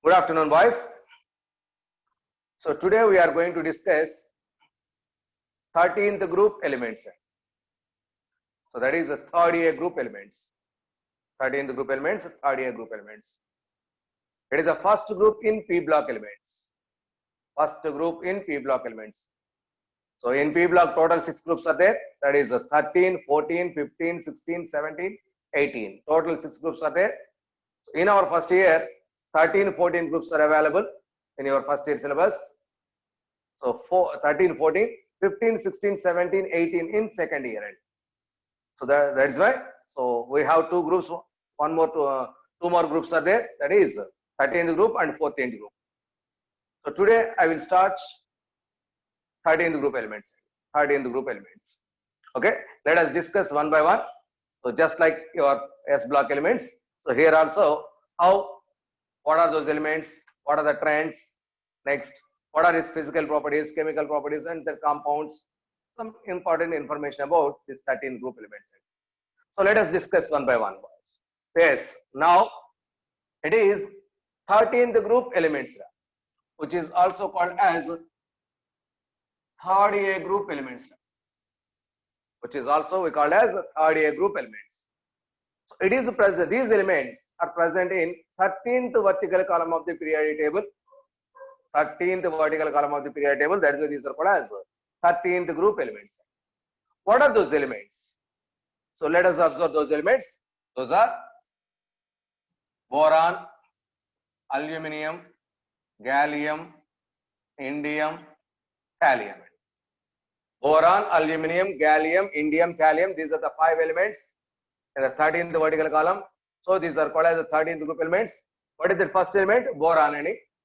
Good afternoon, boys. So today we are going to discuss 13th group elements. So that is the third year group elements. 13th group elements, third year group elements. It is the first group in P block elements. First group in P block elements. So in P block total 6 groups are there. That is 13, 14, 15, 16, 17, 18. Total 6 groups are there. In our first year, 13, 14 groups are available in your first year syllabus. So 13, 14, 15, 16, 17, 18 in second year end. So that is why. So we have 2 groups, two more groups are there. That is 13th group and 14th group. So today I will start 13th group elements. 13th group elements. Okay. Let us discuss one by one. So just like your S block elements. So here also what are those elements? What are the trends? Next, what are its physical properties, chemical properties, and their compounds? Some important information about this 13 group elements. So let us discuss one by one. Yes, now it is 13th group elements, which is also called as third A group elements, which is also we call as third A group elements. So it is present. These elements are present in 13th vertical column of the periodic table. 13th vertical column of the periodic table. That is why these are called as 13th group elements. What are those elements? So let us observe those elements. Those are boron, aluminum, gallium, indium, thallium. Boron, aluminum, gallium, indium, thallium. These are the 5 elements in the 13th vertical column. So these are called as the 13th group elements. What is the first element? Boron.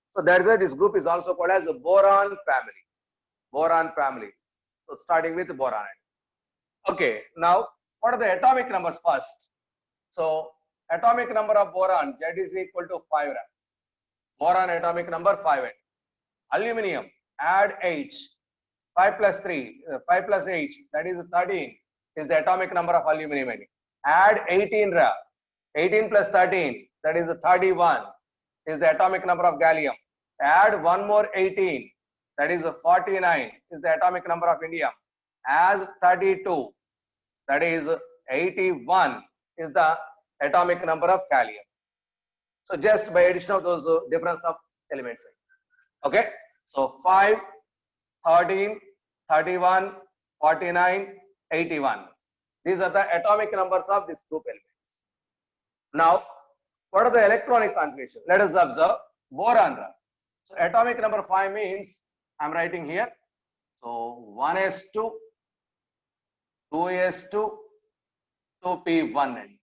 So that is why this group is also called as the boron family. Boron family. So starting with boron. Okay. Now, what are the atomic numbers first? So atomic number of boron, Z is equal to 5. Boron atomic number 5. Aluminum, add H. 5 plus 3, 5 plus H, that is 13, is the atomic number of aluminum. Add 18, 18 plus 13, that is 31, is the atomic number of gallium. Add one more 18, that is 49, is the atomic number of indium. As 32, that is 81, is the atomic number of thallium. So just by addition of those difference of elements. Okay, so 5, 13, 31, 49, 81. These are the atomic numbers of this group elements. Now, what are the electronic configurations? Let us observe boron. So atomic number 5 means, I am writing here. So 1s2, 2s2, 2p1.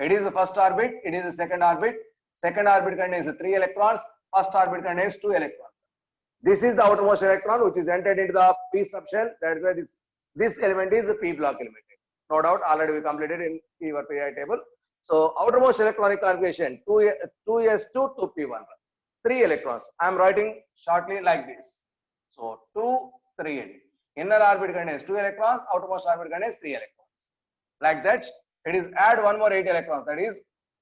It is the first orbit, it is the second orbit. Second orbit contains 3 electrons, first orbit contains 2 electrons. This is the outermost electron which is entered into the p subshell. That is why this element is a p block element. No doubt, already we completed in your periodic table. So outermost electronic configuration 2s2 to p1. 3 electrons. I am writing shortly like this. So 2, 3. Inner orbit contains 2 electrons. Outermost orbit contains 3 electrons. Like that, it is add one more 8 electrons. That is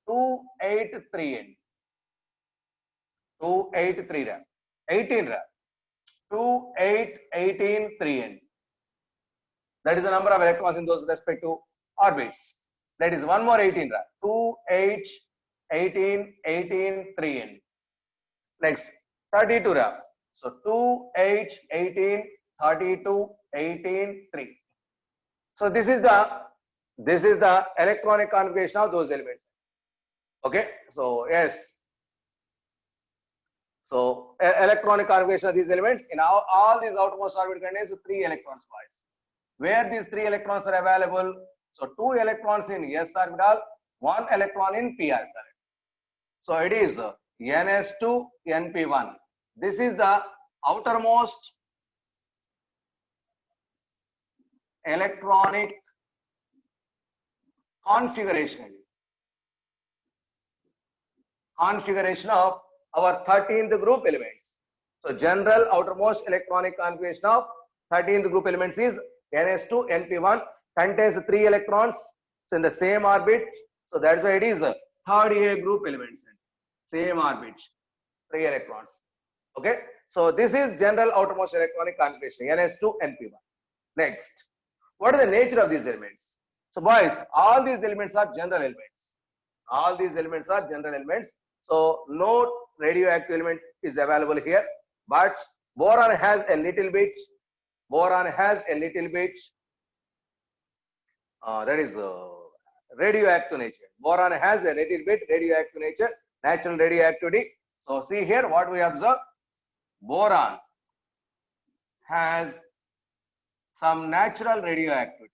2, 8, 3. 2, 8, 3. 18. 2, 8, 18, 3. That is the number of electrons in those respective orbits. That is one more 18. 2, 8, 18, 18, 3. Next, 32. So 2, 8, 18, 32, 18, 3. So this is the electronic configuration of those elements. Okay. So yes. So electronic configuration of these elements in all these outermost orbit contains 3 electrons. Where these 3 electrons are available? So 2 electrons in s orbital, 1 electron in p orbital. So it is ns2 np1. This is the outermost electronic configuration of our 13th group elements. So general outermost electronic configuration of 13th group elements is ns2 np1, contains 3 electrons. So in the same orbit. So that's why it is third A group elements. Same orbit. 3 electrons. Okay, so this is general outermost electronic configuration, ns2 np1. Next, what is the nature of these elements? So boys, all these elements are general elements. All these elements are general elements. So no radioactive element is available here, but boron has a little bit. Boron has a little bit. That is radioactive nature. Boron has a little bit radioactive nature, natural radioactivity. So see here what we observe. Boron has some natural radioactivity.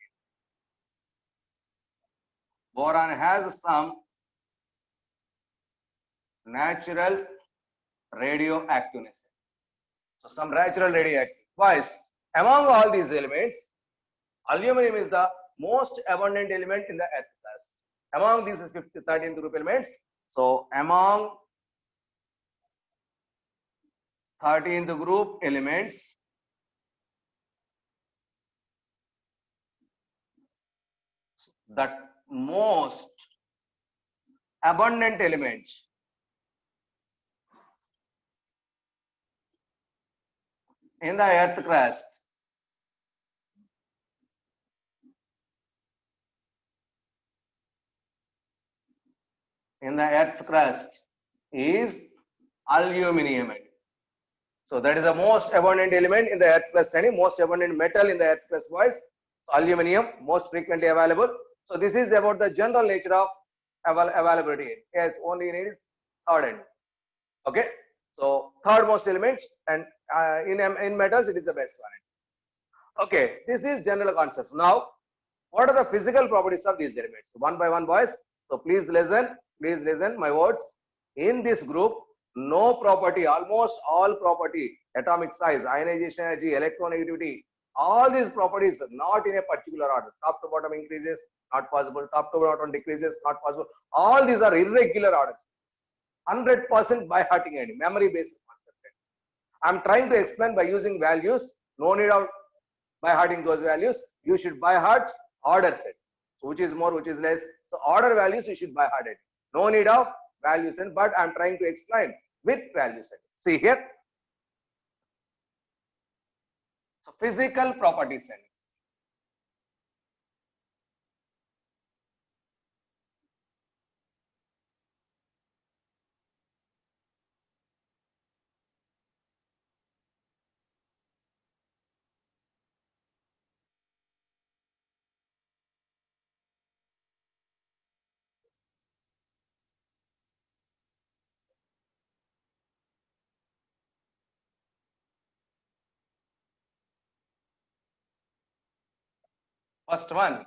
Boron has some natural radioactiveness. So some natural radioactivity. Twice, among all these elements, aluminum is the most abundant element in the earth crust. Among these 13th group elements, so among 13th group elements, the most abundant element in the earth crust is aluminum. So that is the most abundant element in the earth crust and most abundant metal in the earth crust was aluminum, most frequently available. So this is about the general nature of availability. Yes, only it is third end. Okay, so third most element, and in metals it is the best one. Okay, this is general concepts. Now, what are the physical properties of these elements? One by one, boys. So please listen my words. In this group, no property, almost all property, atomic size, ionization energy, electronegativity, all these properties not in a particular order. Top to bottom increases, not possible. Top to bottom decreases, not possible. All these are irregular orders. 100% by hearting and memory based concept. I'm trying to explain by using values. No need of by hearting those values. You should by heart order set. So which is more, which is less. So order values you should by heart it. No need of value set, but I'm trying to explain with value set. See here. So physical properties set. First one.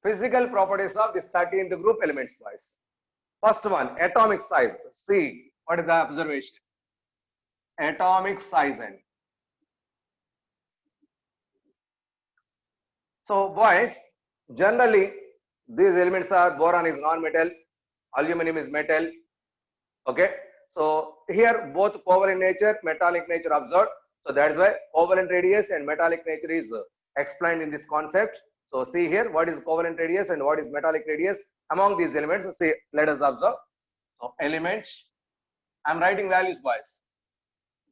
Physical properties of this 13th group elements, boys. First one, atomic size. See, what is the observation? Atomic size. And so, boys, generally, these elements are boron is non-metal, aluminum is metal. Okay, so here both covalent nature, metallic nature observed. So that's why covalent radius and metallic nature is explained in this concept. So see here what is covalent radius and what is metallic radius among these elements. See, let us observe. So elements, I'm writing values, boys.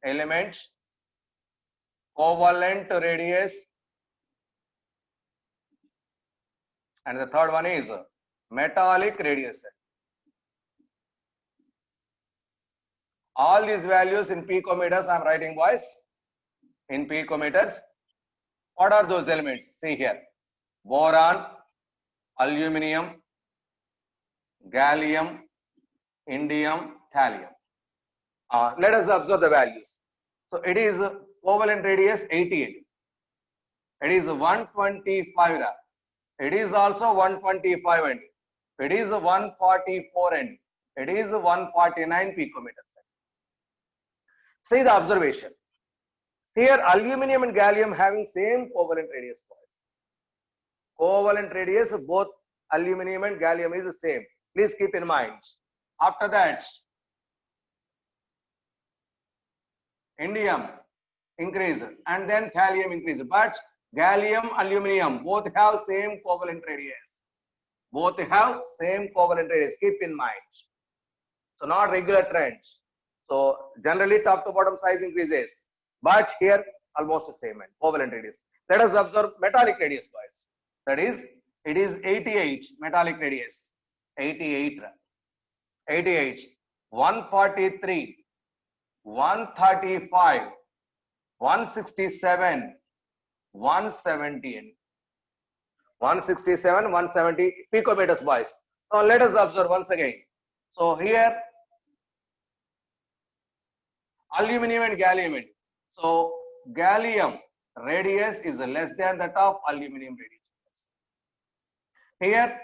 Elements, covalent radius, and the third one is metallic radius. All these values in picometers I'm writing, boys. In picometers. What are those elements? See here. Boron, aluminum, gallium, indium, thallium. Let us observe the values. So it is covalent radius 88. It is 125. It is also 125 and it is 144 and it is 149 picometers. See the observation. Here aluminum and gallium having same covalent radius. Covalent radius both aluminum and gallium is the same. Please keep in mind. After that, indium increase and then thallium increase, but gallium, aluminum, both have same covalent radius. Both have same covalent radius. Keep in mind. So not regular trends. So generally top to bottom size increases, but here almost the same and covalent radius. Let us observe metallic radius, boys. That is, it is 88 metallic radius. 88, 88, 143, 135, 167, 170, 167, 170 picometers, boys. Now let us observe once again. So here aluminum and gallium. So gallium radius is less than that of aluminum radius. Here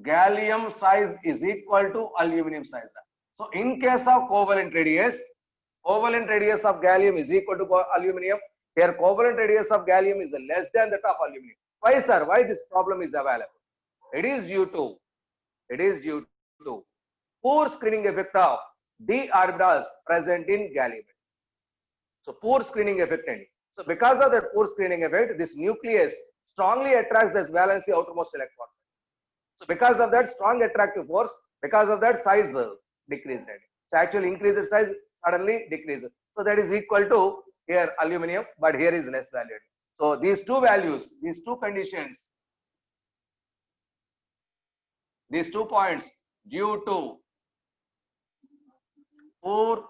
gallium size is equal to aluminum size. So in case of covalent radius of gallium is equal to aluminum. Here covalent radius of gallium is less than that of aluminum. Why, sir? Why this problem is available? It is due to poor screening effect of d orbitals present in gallium. So poor screening effect. So because of that poor screening effect, this nucleus strongly attracts this valency outermost electrons. So because of that strong attractive force, because of that size decreased. So actually increased size suddenly decreased. So that is equal to here aluminum, but here is less valued. So these two values, these two conditions, these 2 points due to poor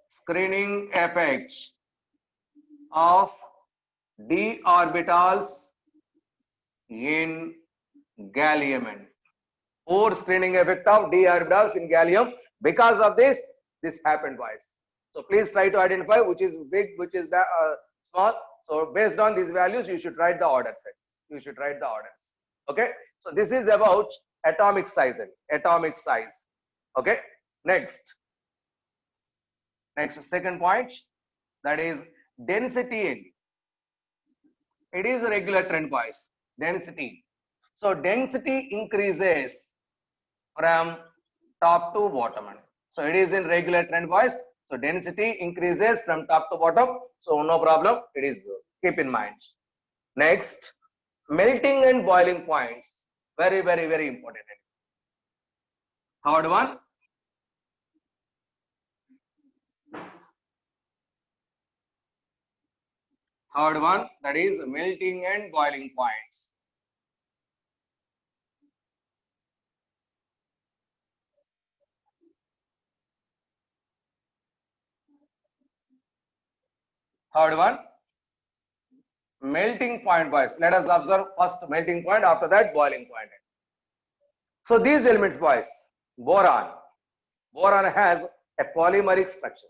screening effects of d orbitals in gallium. And poor screening effect of d orbitals in gallium. Because of this happened, boys. So please try to identify which is big, which is small. So based on these values, you should write the orders. You should write the orders. Okay. So this is about atomic size. Atomic size. Okay. Next, second point, that is density. It is a regular trend, boys. Density. So density increases from top to bottom. So it is in regular trend, boys. So density increases from top to bottom. So no problem. It is, keep in mind. Next, melting and boiling points. Very, very, very important. Third one. Third one, that is melting and boiling points. Third one, melting point, boys. Let us observe first melting point, after that boiling point. So these elements, boys, boron has a polymeric structure.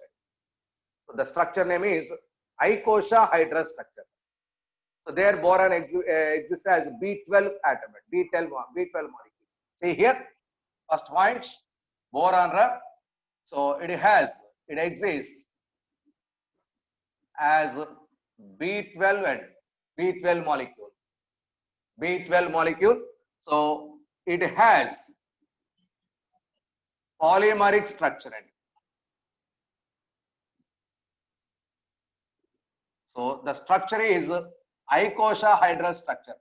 So the structure name is icosahedral structure. So there boron exists as B12 atom, B12 molecule. See here, first point, boron. So it exists as B12 and B12 molecule. B12 molecule. So it has polymeric structure. So the structure is icosahedral structure.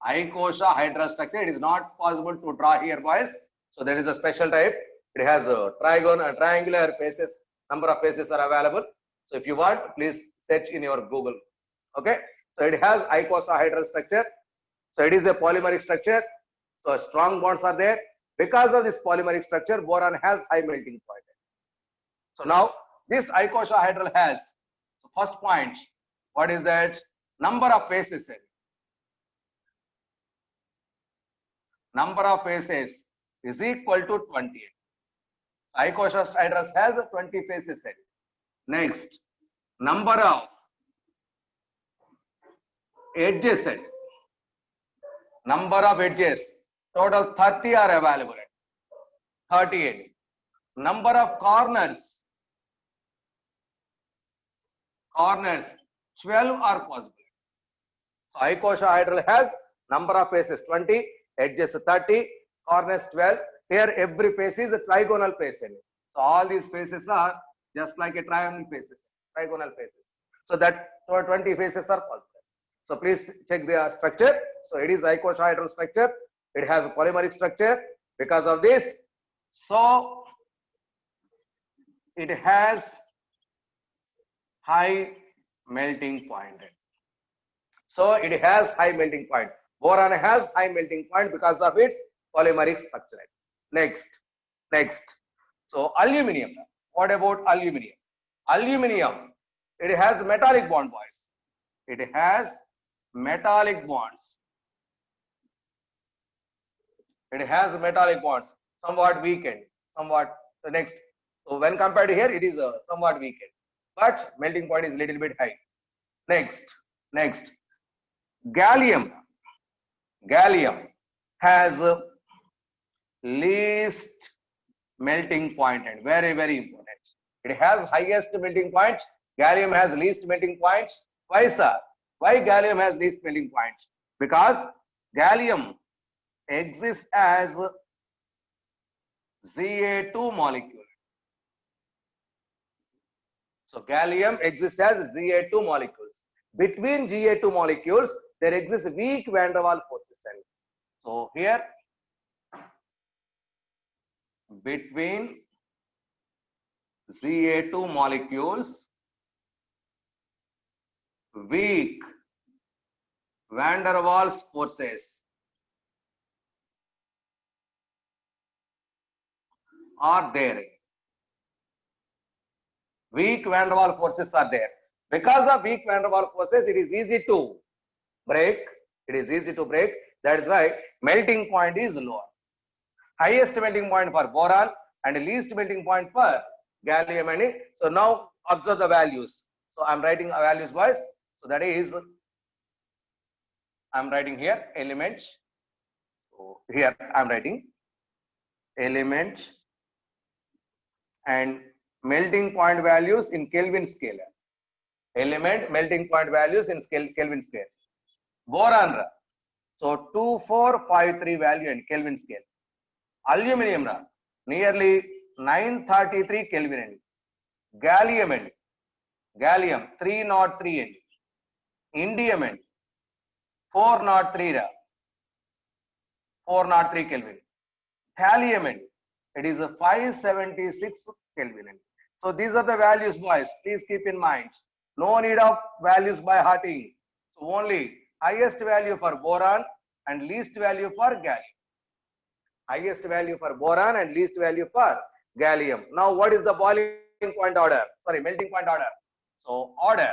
Icosahedral structure. It is not possible to draw here, boys. So there is a special type. It has a triangular faces. Number of faces are available. So if you want, please search in your Google. Okay. So it has icosahedral structure. So it is a polymeric structure. So strong bonds are there. Because of this polymeric structure, boron has high melting point. So now this icosahedral has, so first point, what is that? Number of faces. Number of faces is equal to 20. Icosahedral has 20 faces. Next, number of edges. Number of edges, total 30 are available. 38. Number of corners, 12 are possible. So icosahedral has number of faces 20, edges 30, corners 12. Here every face is a trigonal face. So all these faces are just like a trigonal faces. So that 20 faces are possible. So please check the structure. So it is icosahedral structure. It has a polymeric structure. Because of this, so it has high melting point. So it has high melting point. Boron has high melting point because of its polymeric structure. Next. So aluminium. What about aluminium? Aluminium, it has metallic bond, boys. It has metallic bonds. It has metallic bonds, somewhat weakened, somewhat the next. So when compared here, it is somewhat weakened, but melting point is little bit high. Next, gallium. Gallium has least melting point and very, very important. It has highest melting point. Gallium has least melting points. Why, sir? Why gallium has least melting points? Because gallium exists as Za2 molecule. So gallium exists as Za2 molecules. Between Ga2 molecules, there exists weak van der Waals forces. So here, between Za2 molecules, weak van der Waals forces are there. Weak van der Waals forces are there. Because of weak van der Waals forces, it is easy to break. That is why melting point is lower. Highest melting point for boron and least melting point for gallium. And so now observe the values. So I'm writing values, boys. So that is, I'm writing here element. So here I'm writing element and melting point values in Kelvin scale. Element melting point values in Kelvin scale. Boron, so 2453 value in Kelvin scale. Aluminium, nearly 933 Kelvin. Gallium 303. Indium 403 Kelvin. Thallium, it is a 576 Kelvin. So these are the values, boys. Please keep in mind. No need of values by hearting. So only highest value for boron and least value for gallium. Highest value for boron and least value for gallium. Now what is the boiling point order? Sorry, melting point order. So order.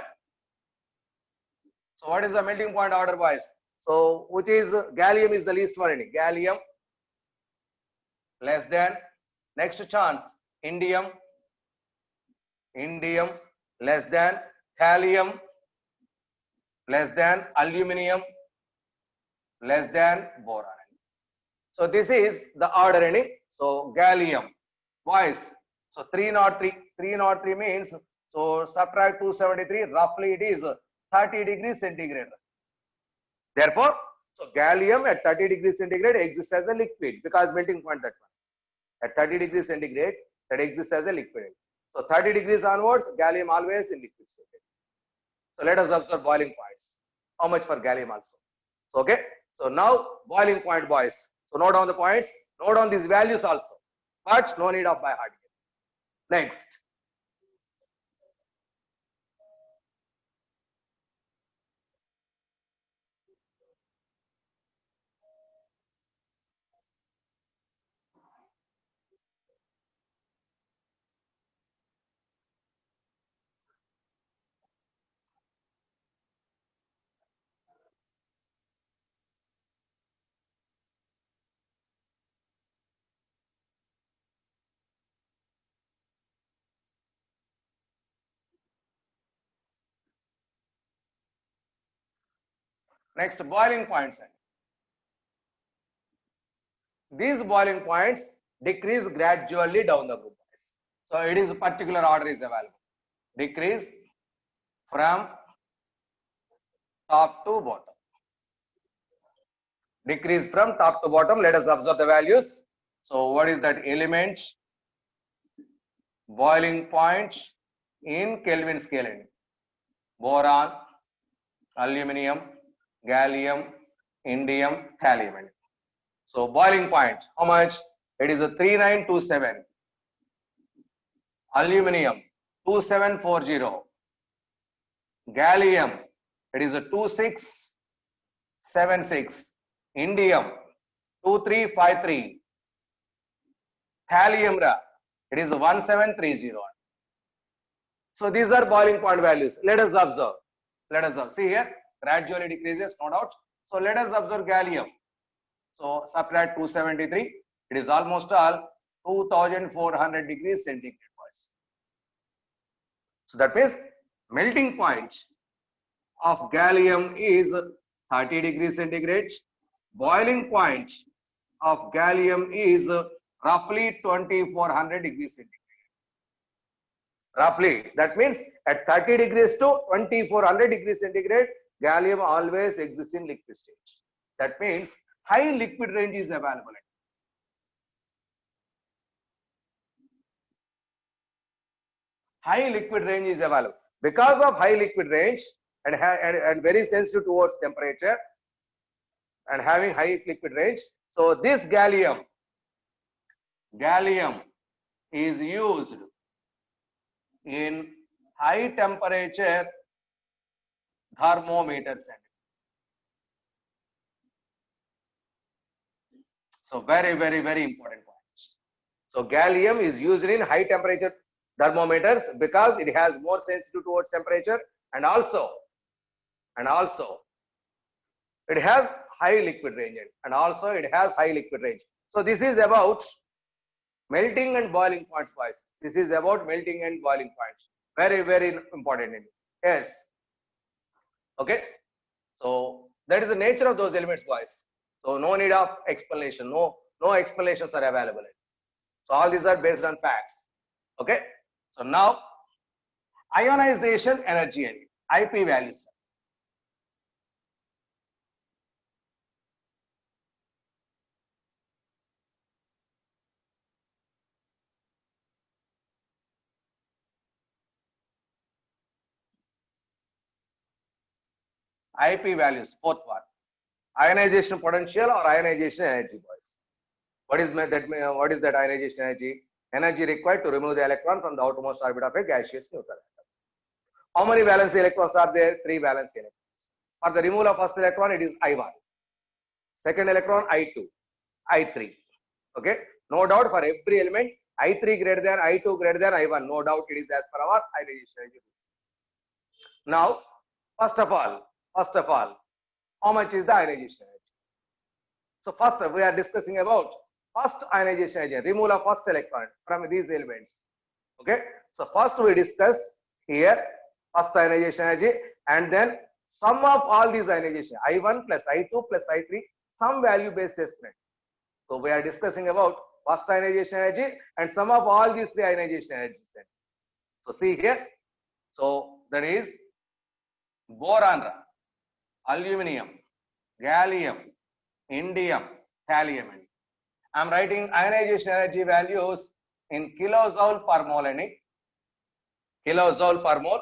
So what is the melting point order, boys? So which is gallium is the least one. Gallium less than, next chance, indium less than, thallium less than, aluminium less than boron. So this is the order. So gallium, boys. So 303 means, so subtract 273, roughly it is 30 degrees centigrade. Therefore, so gallium at 30 degrees centigrade exists as a liquid because melting point that one. At 30 degrees centigrade, that exists as a liquid. So 30 degrees onwards, gallium always in liquid state. So let us observe boiling points. How much for gallium also? So okay. So now boiling point, boys. So note down the points, note down these values also, but no need of by heart. Next. Next, boiling points. These boiling points decrease gradually down the group. So it is a particular order is available. Decrease from top to bottom. Decrease from top to bottom. Let us observe the values. So what is that element? Boiling point in Kelvin scale. Boron, aluminum, gallium, indium, thallium. So boiling point, how much? It is a 3927. Aluminum 2740. Gallium, it is a 2676. Indium 2353. Thallium, it is 1730. So these are boiling point values. Let us observe. See here, gradually decreases, no doubt. So let us observe gallium. So subtract 273. It is almost all 2400 degrees centigrade. So that means melting point of gallium is 30 degrees centigrade. Boiling point of gallium is roughly 2400 degrees centigrade. Roughly, that means at 30 degrees to 2400 degrees centigrade, gallium always exists in liquid stage. That means high liquid range is available. High liquid range is available. Because of high liquid range and very sensitive towards temperature and having high liquid range, so this gallium is used in high temperature thermometers. So very important point. So gallium is used in high temperature thermometers because it has more sensitive towards temperature and also it has high liquid range So this is about melting and boiling points, boys. This is about melting and boiling points. Very important. Yes. Okay. So that is the nature of those elements, boys. So no need of explanation. No explanations are available. So all these are based on facts. Okay. So now ionization energy and IP values. IP values, fourth one. Ionization potential or ionization energy, boys. What is that ionization energy? Energy required to remove the electron from the outermost orbit of a gaseous neutral atom. How many valence electrons are there? 3 valence electrons. For the removal of first electron, it is I1. Second electron, I2, I3. Okay. No doubt for every element, I3 greater than I2 greater than I1. No doubt it is as per our ionization energy. Now, first of all, how much is the ionization energy? So first we are discussing about first ionization energy, removal of first electron from these elements. Okay. So first we discuss here first ionization energy and then sum of all these ionization, I1 plus I2 plus I3, some value based estimate. So we are discussing about first ionization energy and sum of all these 3 ionization energies. So see here. So that is boron, aluminum, gallium, indium, thallium. I am writing ionization energy values in kilojoule per mole. Kilojoule per mole.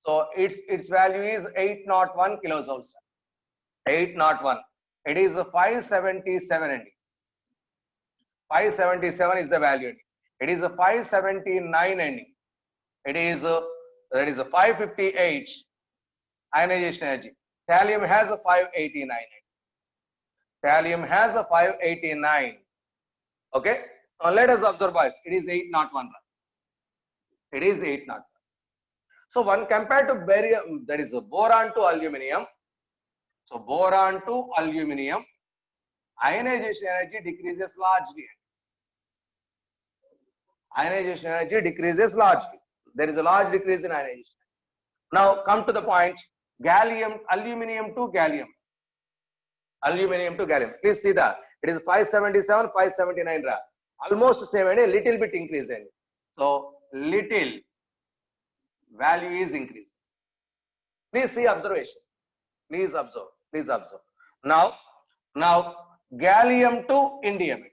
So its value is 801 kilojoules. 801. It is 577. 577 is the value. It is 579. It is that is 558 ionization energy. Thallium has a 589. Thallium has a 589. Okay. Now let us observe, boys. It is 801. It is 801. So one compared to barium, that is boron to aluminum. So boron to aluminum, ionization energy decreases largely. Ionization energy decreases largely. There is a large decrease in ionization. Now come to the point, gallium, aluminum to gallium. Aluminum to gallium. Please see that. It is 577, 579. Almost same and a little bit increase. So little value is increasing. Please see observation. Please observe. Now gallium to indium.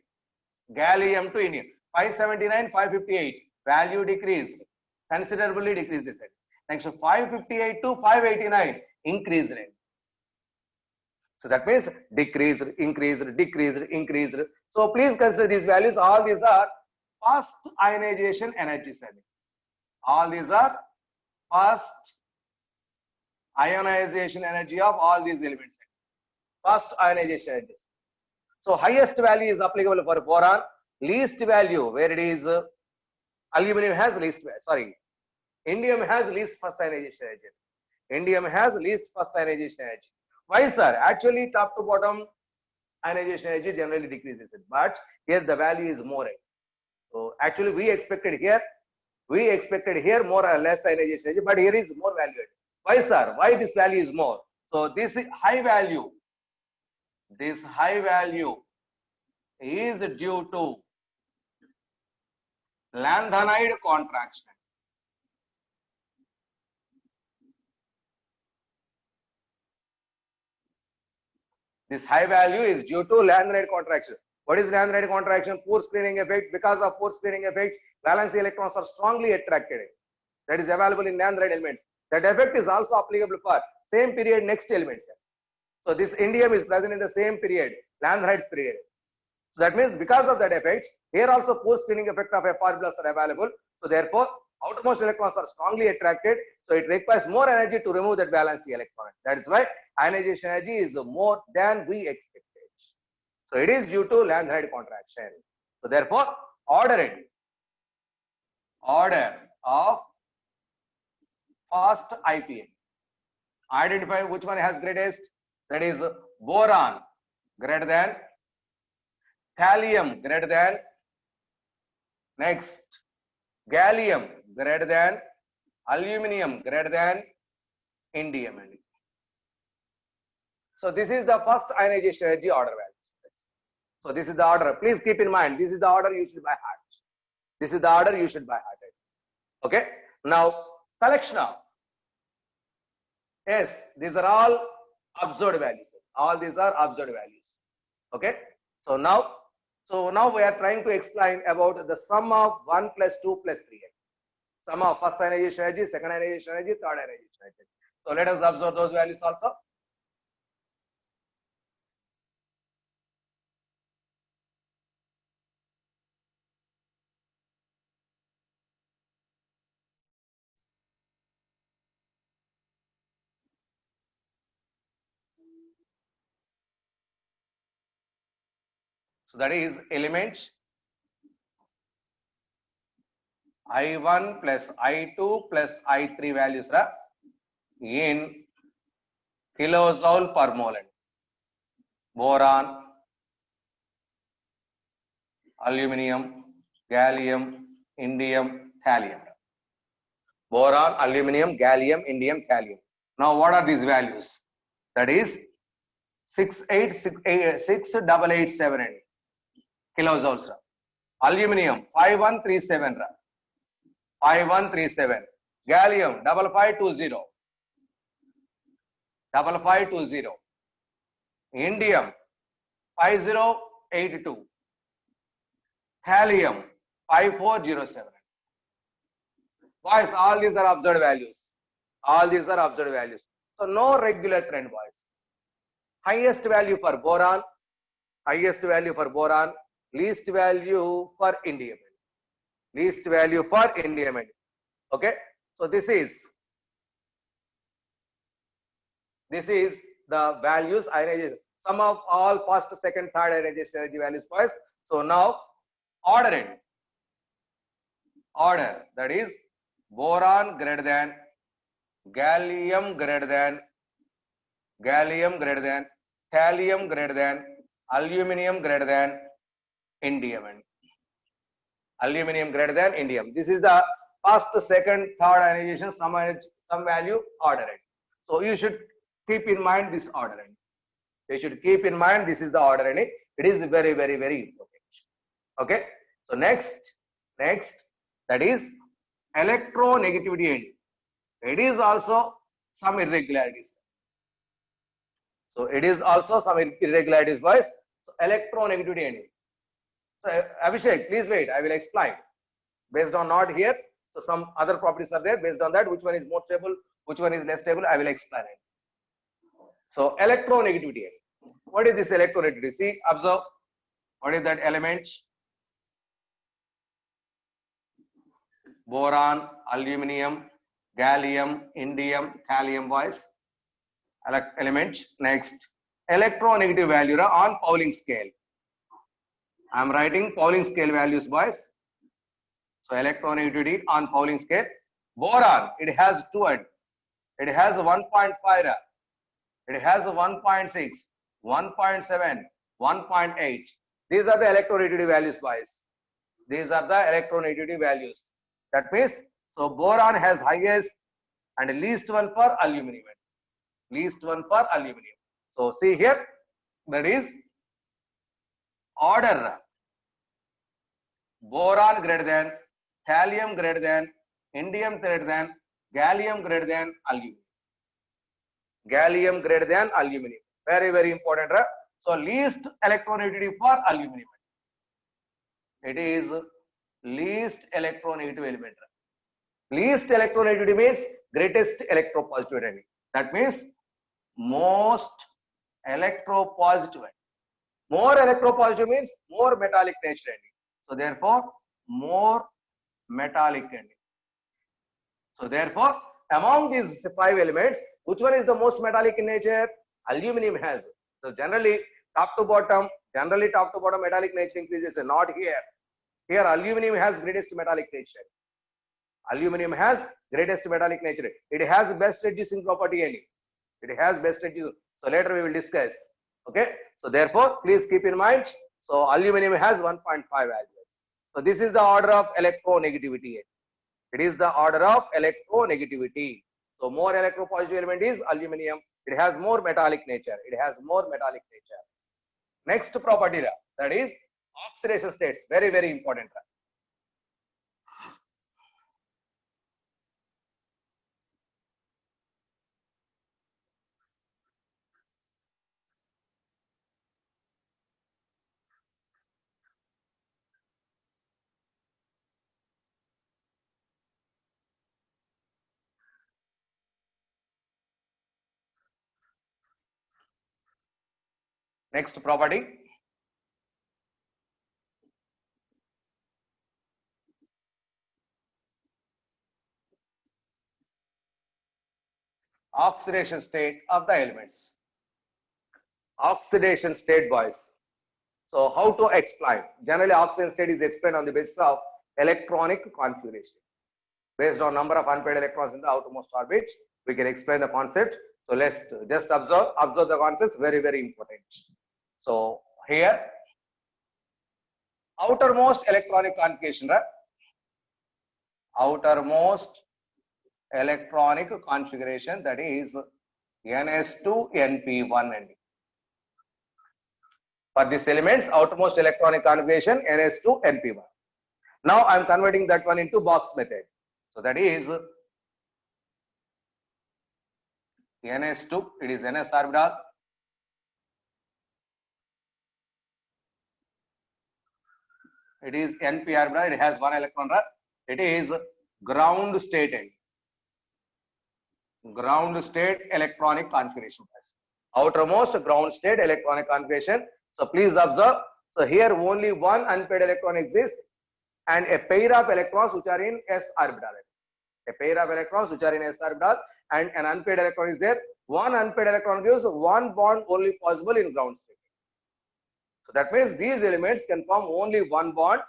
Gallium to indium. 579, 558. Value decreased. considerably decreases it. Next 558 to 589 increased it. So that means decreased, increased, decreased, increased. So please consider these values. All these are fast ionization energies. All these are fast ionization energy of all these elements. Fast ionization energies. So highest value is applicable for boron. Least value where it is aluminum has least value. Sorry, indium has least first ionization energy. Indium has least first ionization energy. Why, sir? Actually, top to bottom ionization energy generally decreases it, but here the value is more. So actually, we expected here more or less ionization energy, but here is more value. Why, sir? Why this value is more? So this high value is due to lanthanide contraction. This high value is due to lanthanide contraction. What is lanthanide contraction? Poor screening effect. Because of poor screening effect, valence electrons are strongly attracted. That is available in lanthanide elements. That effect is also applicable for same period next elements. So this indium is present in the same period, lanthanides period. So that means because of that effect, here also poor screening effect of F orbitals are available. So therefore, outermost electrons are strongly attracted. So it requires more energy to remove that valency electron. That is why ionization energy is more than we expected. So it is due to lanthanide contraction. So therefore, order of fast IPN. Identify which one has greatest. That is boron greater than, thallium greater than, next gallium greater than, aluminum greater than, indium. So this is the first ionization energy order values. So this is the order. Please keep in mind, this is the order you should by heart. This is the order you should by heart. Okay. Now collection of. Yes, these are all observed values. All these are observed values. Okay. So now we are trying to explain about the sum of 1 plus 2 plus 3. Sum of first ionization energy, second ionization energy, third ionization energy. So let us observe those values also. So that is element I1 plus I2 plus I3 values are in kilojoule per mole. Boron, aluminum, gallium, indium, thallium. Boron, aluminum, gallium, indium, thallium. Now what are these values? That is 68887 kilojoules. Aluminum 5137. 5137. Gallium 5520. 5520. Indium 5082. Thallium 5407. Boys, all these are observed values. All these are observed values. So no regular trend, boys. Highest value for boron, least value for indium. Least value for indium. Okay. So this is the values ionization. Sum of all first, second, third ionization energy values, boys. So now order that is boron greater than, gallium greater than, thallium greater than, aluminum greater than, indium. Aluminum greater than indium. This is the first, second, third ionization some value order. So you should keep in mind this order. You should keep in mind this is the order. It is very, very, very important. Okay. So next, that is electronegativity. It is also some irregularities. So it is also some irregularities, boys. So electronegativity. So Abhishek, please wait. I will explain. Based on not here. So some other properties are there. Based on that, which one is more stable, which one is less stable, I will explain it. So electronegativity. What is this electronegativity? See, observe. What is that element? Boron, aluminum, gallium, indium, thallium boys. Element. Next, electronegative value on Pauling scale. I am writing Pauling scale values, boys. So electronegativity on Pauling scale. Boron, it has 2 end. It has 1.5. It has 1.6, 1.7, 1.8. These are the electronegativity values, boys. These are the electronegativity values. That means, so boron has highest and least one for aluminum. Least one for aluminum. So see here, that is order. Boron greater than, thallium greater than, indium greater than, gallium greater than aluminum. Gallium greater than aluminum. Very, very important. So least electronegativity for aluminum. It is least electronegative element. Least electronegativity means greatest electropositivity. That means most electropositive. More electropositive means more metallic nature. So therefore, more metallic. So therefore, among these 5 elements, which one is the most metallic in nature? Aluminum has. So generally top to bottom metallic nature increases. Not here. Here aluminum has greatest metallic nature. Aluminum has greatest metallic nature. It has best reducing property. It has best reducing. So later we will discuss. Okay. So therefore, please keep in mind. So aluminum has 1.5 value. So this is the order of electronegativity. It is the order of electronegativity. So more electropositive element is aluminum. It has more metallic nature. It has more metallic nature. Next property, that is oxidation states. Very, very important. Next property. Oxidation state of the elements. Oxidation state, boys. So how to explain? Generally, oxidation state is explained on the basis of electronic configuration. Based on number of unpaired electrons in the outermost orbit, we can explain the concept. So let's just observe the concepts. Very, very important. So here, outermost electronic configuration, right? Outermost electronic configuration, that is NS2 NP1. For these elements, outermost electronic configuration NS2 NP1. Now I am converting that one into box method. So that is NS2, it is NS orbital. It is NP orbital, it has 1 electron. It is ground state. Ground state electronic configuration. Outermost ground state electronic configuration. So please observe. So here only one unpaired electron exists and a pair of electrons which are in s orbital. A pair of electrons which are in s orbital and an unpaired electron is there. One unpaired electron gives one bond only possible in ground state. So that means these elements can form only one bond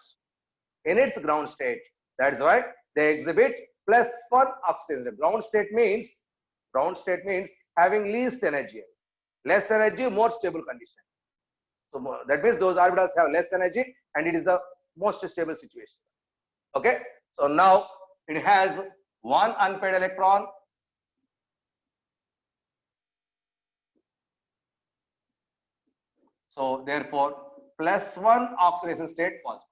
in its ground state. That is why they exhibit plus for oxidation. Ground state means having least energy. Less energy, more stable condition. So that means those orbitals have less energy and it is the most stable situation. Okay. So now it has one unpaired electron. So therefore, plus 1 oxidation state possible.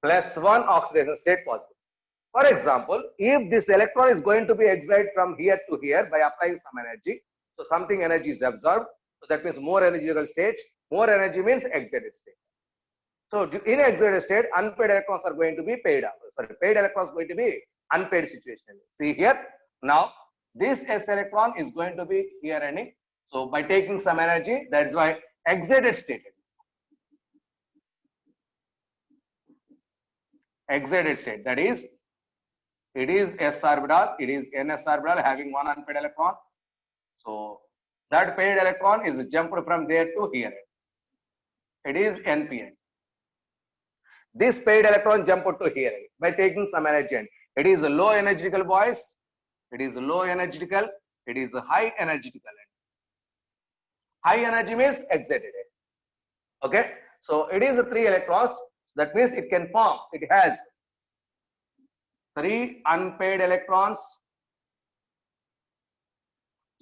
Plus 1 oxidation state possible. For example, if this electron is going to be excited from here to here by applying some energy, so something energy is absorbed. So that means more energy state. More energy means excited state. So in excited state, unpaired electrons are going to be paid up. Sorry, paid electrons going to be unpaired situation. See here, now this S electron is going to be here and so by taking some energy, that is why excited state. Excited state, that is, it is S orbital, it is NS orbital having one unpaired electron. So that paired electron is jumped from there to here. It is NPN. This paired electron jumped to here by taking some energy. It is a low energetical, boys. It is low energetical. It is a high energetical. High energy means excited. Okay. So it is 3 electrons. That means it can form. It has 3 unpaired electrons.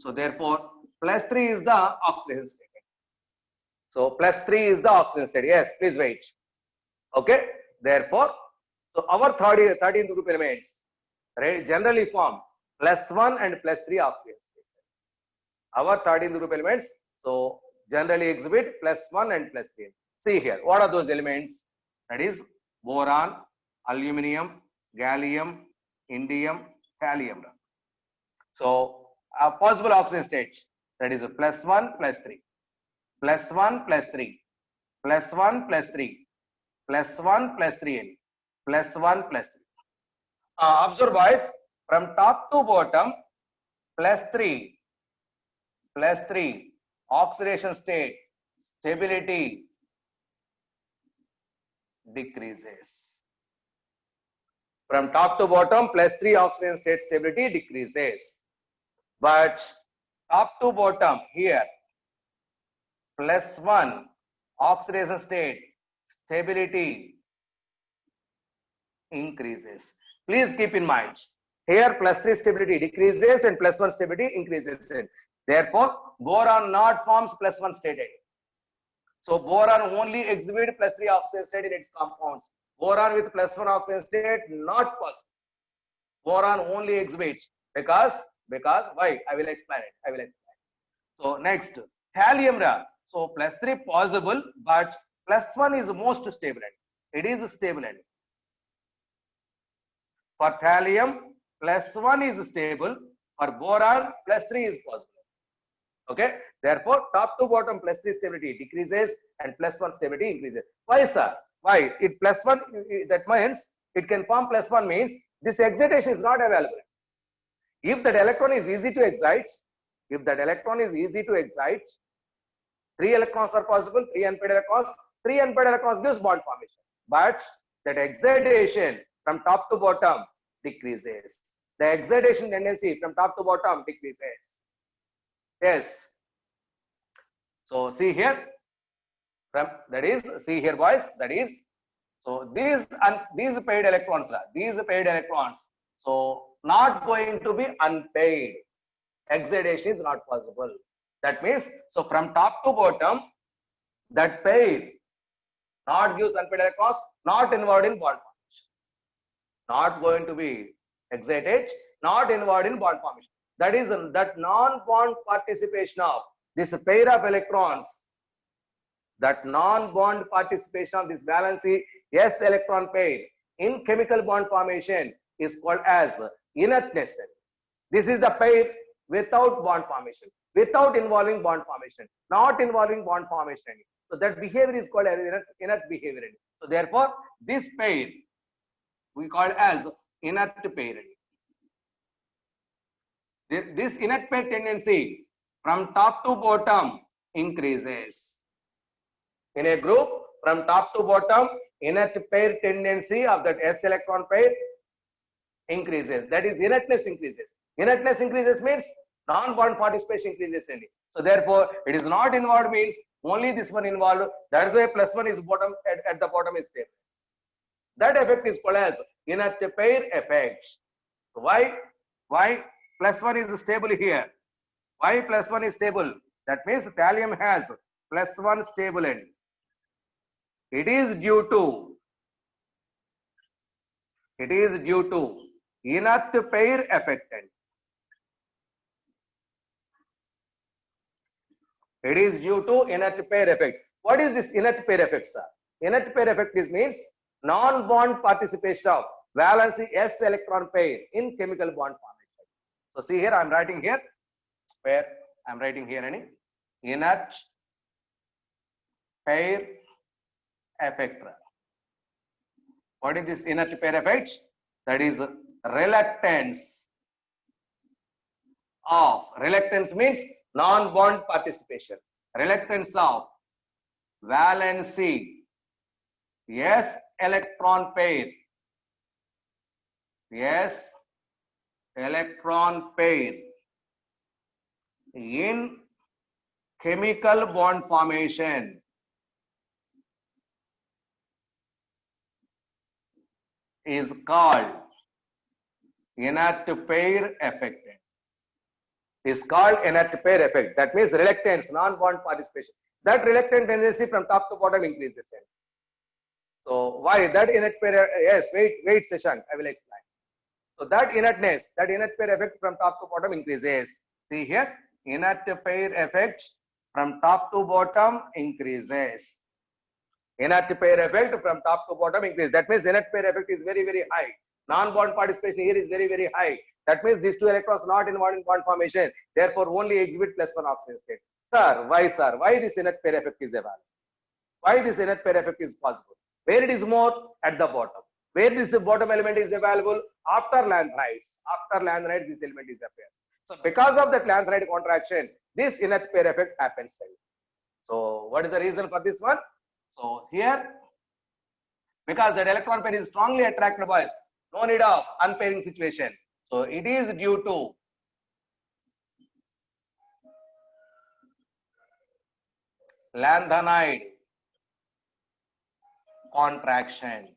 So therefore, +3 is the oxidation state. So +3 is the oxidation state. Yes, please wait. Okay. Therefore, so our 13th group elements, right, generally form +1 and +3 oxidation states. Our 13th group elements, so generally exhibit +1 and +3. See here, what are those elements? That is boron, aluminum, gallium, indium, thallium. So possible oxidation states, that is +1 +3, +1 +3, +1 +3, +1 +3, +1 +3. Observe, boys, from top to bottom, +3, +3, oxidation state, stability decreases. From top to bottom, +3 oxidation state stability decreases. But top to bottom here, +1 oxidation state stability increases. Please keep in mind, here +3 stability decreases and +1 stability increases. Therefore, boron not forms +1 stated. So boron only exhibit +3 oxidation state in its compounds. Boron with +1 oxidation state not possible. Boron only exhibits because why? I will explain it. I will explain. So next, thallium. So +3 possible, but +1 is most stable. It is stable. For thallium, +1 is stable. For boron, +3 is possible. Okay. Therefore, top to bottom +3 stability decreases and +1 stability increases. Why, sir? Why? It +1, that means it can form +1 means this excitation is not available. If that electron is easy to excite, 3 electrons are possible, 3 unpaired electrons. 3 unpaired electrons gives bond formation. But that excitation from top to bottom decreases. The excitation tendency from top to bottom decreases. Yes. So see here, that is, see here, boys, that is, so these paired electrons, so not going to be unpaired. Excitation is not possible. That means, so from top to bottom, that pair not gives unpaired electrons, not involved in bond formation. Not going to be excited, not involved in bond formation. That is that non-bond participation of this pair of electrons, that non-bond participation of this valency S electron pair in chemical bond formation is called as inertness. This is the pair without bond formation, without involving bond formation, not involving bond formation. So that behavior is called as inert behavior. So therefore, this pair we call as inert pair. This inert pair tendency from top to bottom increases. In a group, from top to bottom, inert pair tendency of that S electron pair increases. That is, inertness increases. Inertness increases means non-bond participation increases. So therefore, it is not involved means only this one involved. That is why +1 is bottom at the bottom is stable. That effect is called as inert pair effect. So why +1 is stable here? Why +1 is stable? That means thallium has +1 stable end. It is due to inert pair effect. It is due to inert pair effect. What is this inert pair effect, sir? Inert pair effect is means non-bond participation of valency s electron pair in chemical bond formation. So see here, I'm writing here where I'm writing here any inert pair effect. What is this inert pair effect? That is reluctance means non-bond participation. Reluctance of valency s electron pair. Yes, electron pair in chemical bond formation is called inert pair effect. Is called inert pair effect. That means reluctance, non-bond participation. That reluctant tendency from top to bottom increases. So why that inert pair? Yes, wait session. I will explain. So that inertness, that inert pair effect from top to bottom increases. See here, inert pair effect from top to bottom increases. Inert pair effect from top to bottom increases. That means inert pair effect is very, very high. Non-bond participation here is very, very high. That means these two electrons not involved in bond formation. Therefore, only exhibit plus one oxygen state. Sir? Why this inert pair effect is available? Why this inert pair effect is possible? Where it is more? At the bottom. Where this bottom element is available? After lanthanides. After lanthanides, this element is appear. So because of that lanthanide contraction, this inert pair effect happens. So what is the reason for this one? So here, because that electron pair is strongly attracted by us, no need of unpairing situation. So it is due to lanthanide contraction.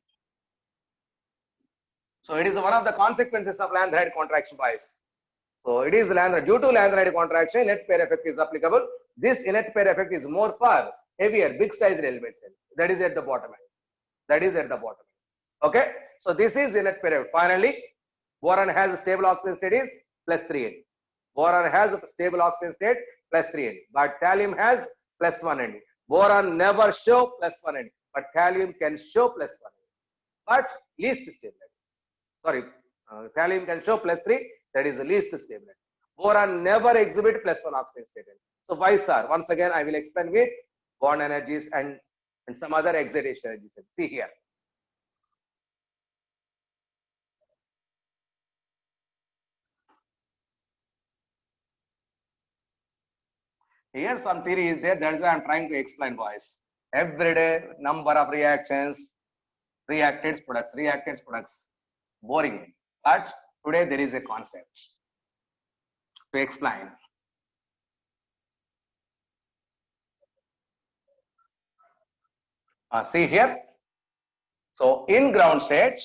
So it is one of the consequences of lanthanide contraction bias. So it is due to lanthanide contraction, inert pair effect is applicable. This inert pair effect is more for heavier, big sized elements. That is at the bottom end. That is at the bottom end. Okay. So this is inert pair effect. Finally, boron has a stable oxygen state is plus 3N. Boron has a stable oxygen state plus 3N. But thallium has plus 1N. Boron never show plus 1N. But thallium can show plus 1N. But least stable. Sorry, thallium can show plus 3. That is the least stable. Boron never exhibit plus 1 oxygen state. So why, sir? Once again, I will explain with bond energies and some other excitation energies. See here. Here some theory is there. That is why I am trying to explain, boys. Every day, number of reactions, reactants, products. Boring. But today there is a concept to explain. See here. So in ground state,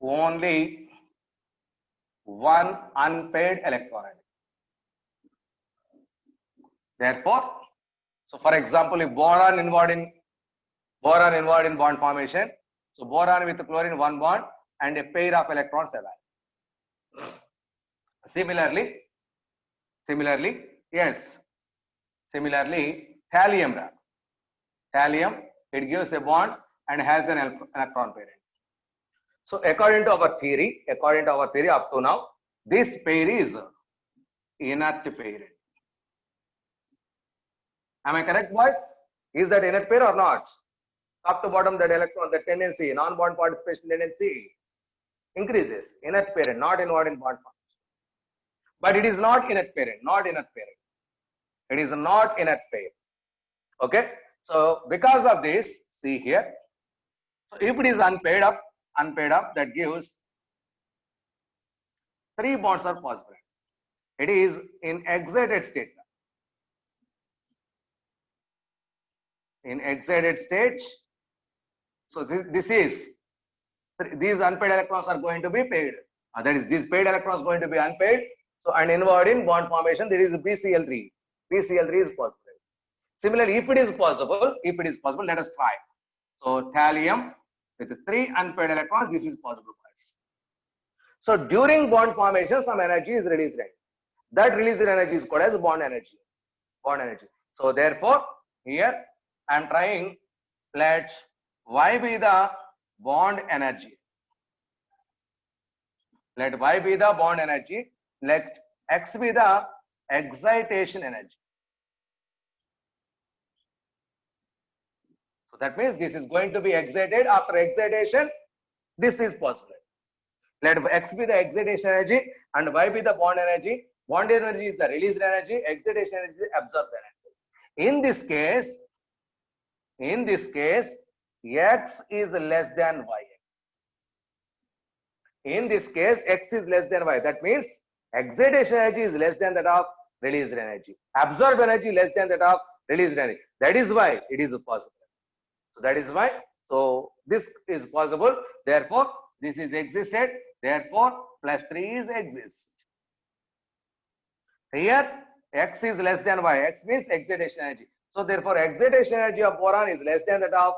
only one unpaired electron. Therefore, so for example, if boron involved in bond formation, so boron with chlorine one bond and a pair of electrons available. Similarly, thallium. Thallium, it gives a bond and has an electron pair. So according to our theory up to now, this pair is inert pair. Am I correct, boys? Is that inert pair or not? Top to bottom, that electron, the tendency, non-bond participation tendency increases. Inert pair, not involved in bond formation. But it is not inert pair, It is not inert pair. Okay. So because of this, see here. So if it is unpaired up, that gives 3 bonds are possible. It is in excited state. In excited state, so this is, these unpaired electrons are going to be paired. That is, these paired electrons going to be unpaired. So and involved in bond formation, there is BCl3. BCl3 is possible. Similarly, if it is possible, let us try. So thallium with 3 unpaired electrons, this is possible. So during bond formation, some energy is released. That released energy is called as bond energy. Bond energy. So therefore, here I am trying, let Y be the bond energy. Let Y be the bond energy. Let X be the excitation energy. So that means this is going to be excited. After excitation, this is possible. Let X be the excitation energy and Y be the bond energy. Bond energy is the released energy. Excitation energy is the absorbed energy. In this case, X is less than Y. In this case, X is less than Y. That means excitation energy is less than that of released energy. Absorbed energy less than that of released energy. That is why it is possible. So that is why. So this is possible. Therefore, this is existed. Therefore, plus 3 is exist. Here, X is less than Y. X means excitation energy. So therefore, excitation energy of boron is less than that of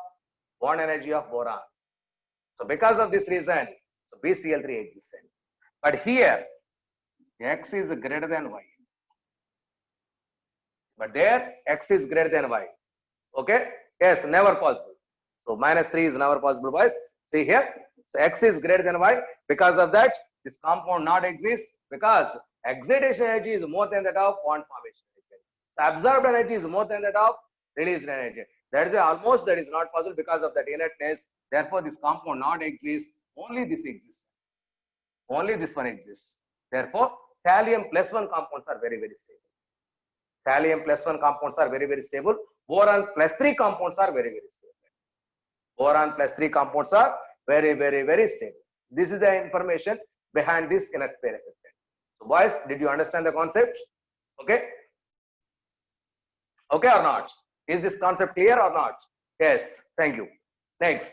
bond energy of boron. So because of this reason, so BCl3 existed. But here, X is greater than Y. But there, X is greater than Y. Okay? Yes, never possible. So minus 3 is never possible, boys. See here. So X is greater than Y. Because of that, this compound not exists because excitation energy is more than that of bond formation. The absorbed energy is more than that of released energy. That is almost that is not possible because of that inertness. Therefore, this compound not exists. Only this exists. Only this one exists. Therefore, thallium plus 1 compounds are very, very stable. Thallium plus 1 compounds are very, very stable. Boron plus 3 compounds are very, very stable. Boron plus 3 compounds are very, very, very stable. This is the information behind this inert pair effect. So, boys, did you understand the concept? Okay. Okay or not? Is this concept clear or not? Yes. Thank you. Next.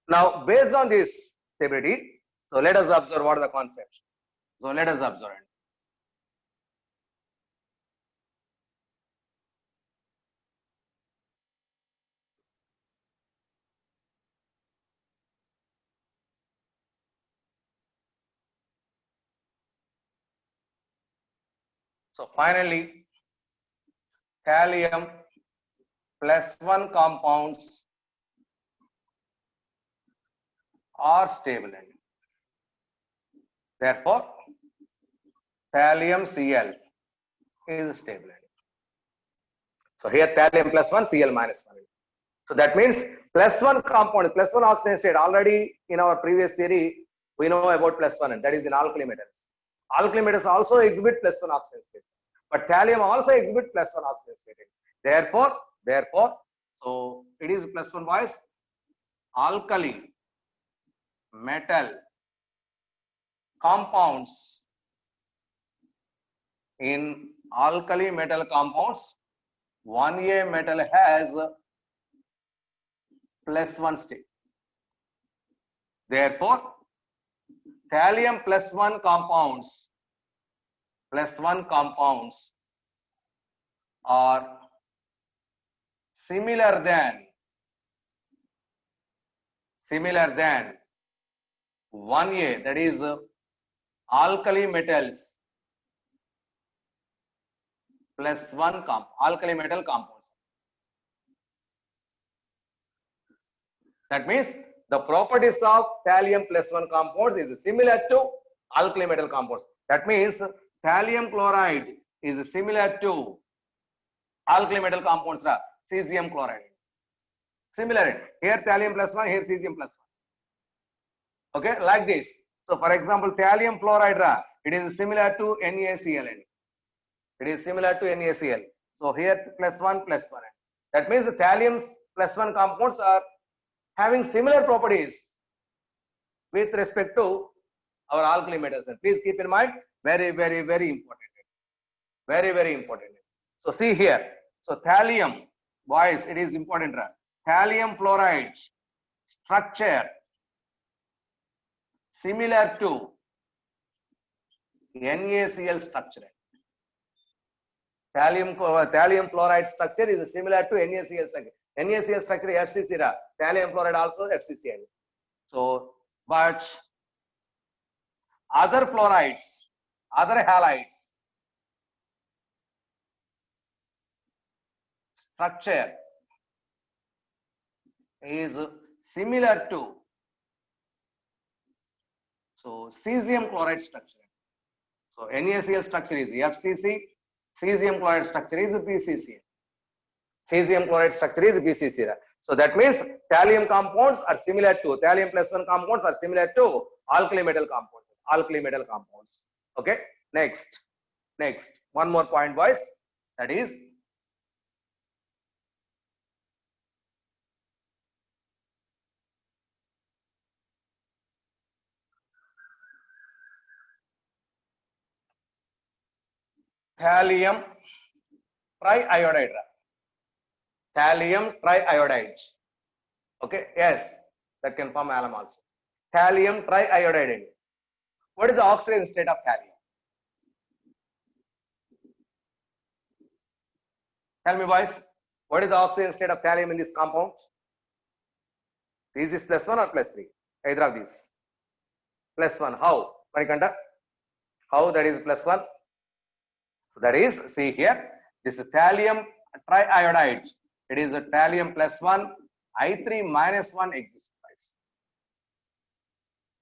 Now, based on this stability, so let us observe what are the concepts. So let us observe it. So finally, thallium plus 1 compounds are stable. Therefore, thallium Cl is stable. So here thallium plus 1, Cl minus 1. So that means plus 1 compound, plus 1 oxygen state. Already in our previous theory, we know about plus 1, and that is in alkali metals. Alkali metals also exhibit plus 1 oxygen state. But thallium also exhibit plus 1 oxygen state. Therefore, so it is plus 1 boys. Alkali metal compounds, in alkali metal compounds, 1A metal has plus 1 state. Therefore, thallium plus 1 compounds are similar than 1A, that is alkali metals plus 1 alkali metal compounds. That means the properties of thallium plus 1 compounds is similar to alkali metal compounds. That means thallium chloride is similar to alkali metal compounds, cesium chloride. Similar. Here thallium plus 1, here cesium plus 1. Okay, like this. So for example, thallium fluoride, it is similar to NaCl. It is similar to NaCl. So here plus 1 plus 1. That means the thallium plus 1 compounds are having similar properties with respect to our alkali metals. Please keep in mind, very, very, very important. Very, very important. So see here. So thallium, boys, it is important. Thallium fluoride structure similar to NaCl structure. Thallium fluoride structure is similar to NaCl structure. NaCl structure FCC, thallium fluoride also FCC. So, but other fluorides, other halides, structure is similar to cesium chloride structure. So NaCl structure is FCC, cesium chloride structure is BCCl. Cesium chloride structure is BCCl. So that means thallium compounds are similar to thallium plus 1 compounds are similar to alkali metal compounds. Alkali metal compounds. Okay. Next. One more point, boys. That is thallium triiodide. Thallium triiodide. Okay. Yes, that can form alum also. Thallium triiodide. What is the oxidation state of thallium? Tell me, boys. What is the oxidation state of thallium in this compound? Is this +1 or +3? Either of these. +1. How? Manikanta? How that is +1? So that is, see here, this is thallium triiodide. It is a thallium +1, I3 -1 exists.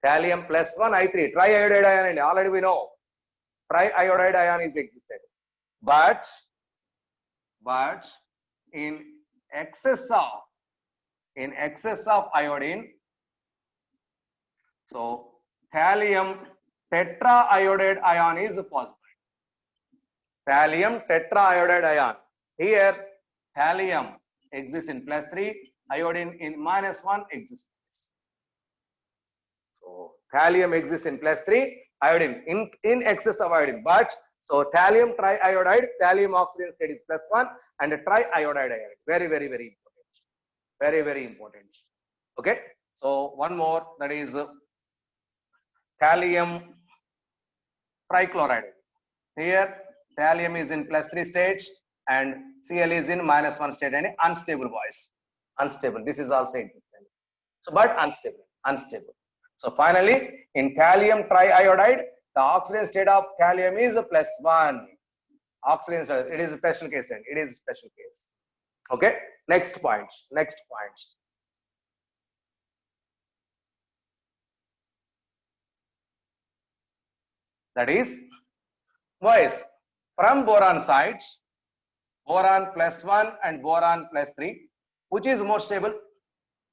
Thallium +1, I3, triiodide ion, already we know. Triiodide ion is existed. But in excess of iodine, so thallium tetraiodide ion is possible. Thallium tetraiodide ion. Here thallium exists in +3, iodine in -1 exists. So thallium exists in +3, iodine in excess of iodine. But so thallium triiodide, thallium oxidation state is +1 and triiodide ion. Very important. Very important. Okay. So one more, that is thallium trichloride. Here thallium is in +3 state and Cl is in -1 state and unstable, boys. Unstable. This is also interesting. So but unstable. So finally, in thallium triiodide, the oxidation state of thallium is +1. Oxidation state, it is a special case. It is a special case. Okay. Next point. That is, boys, from boron sides, boron +1 and boron +3, which is more stable?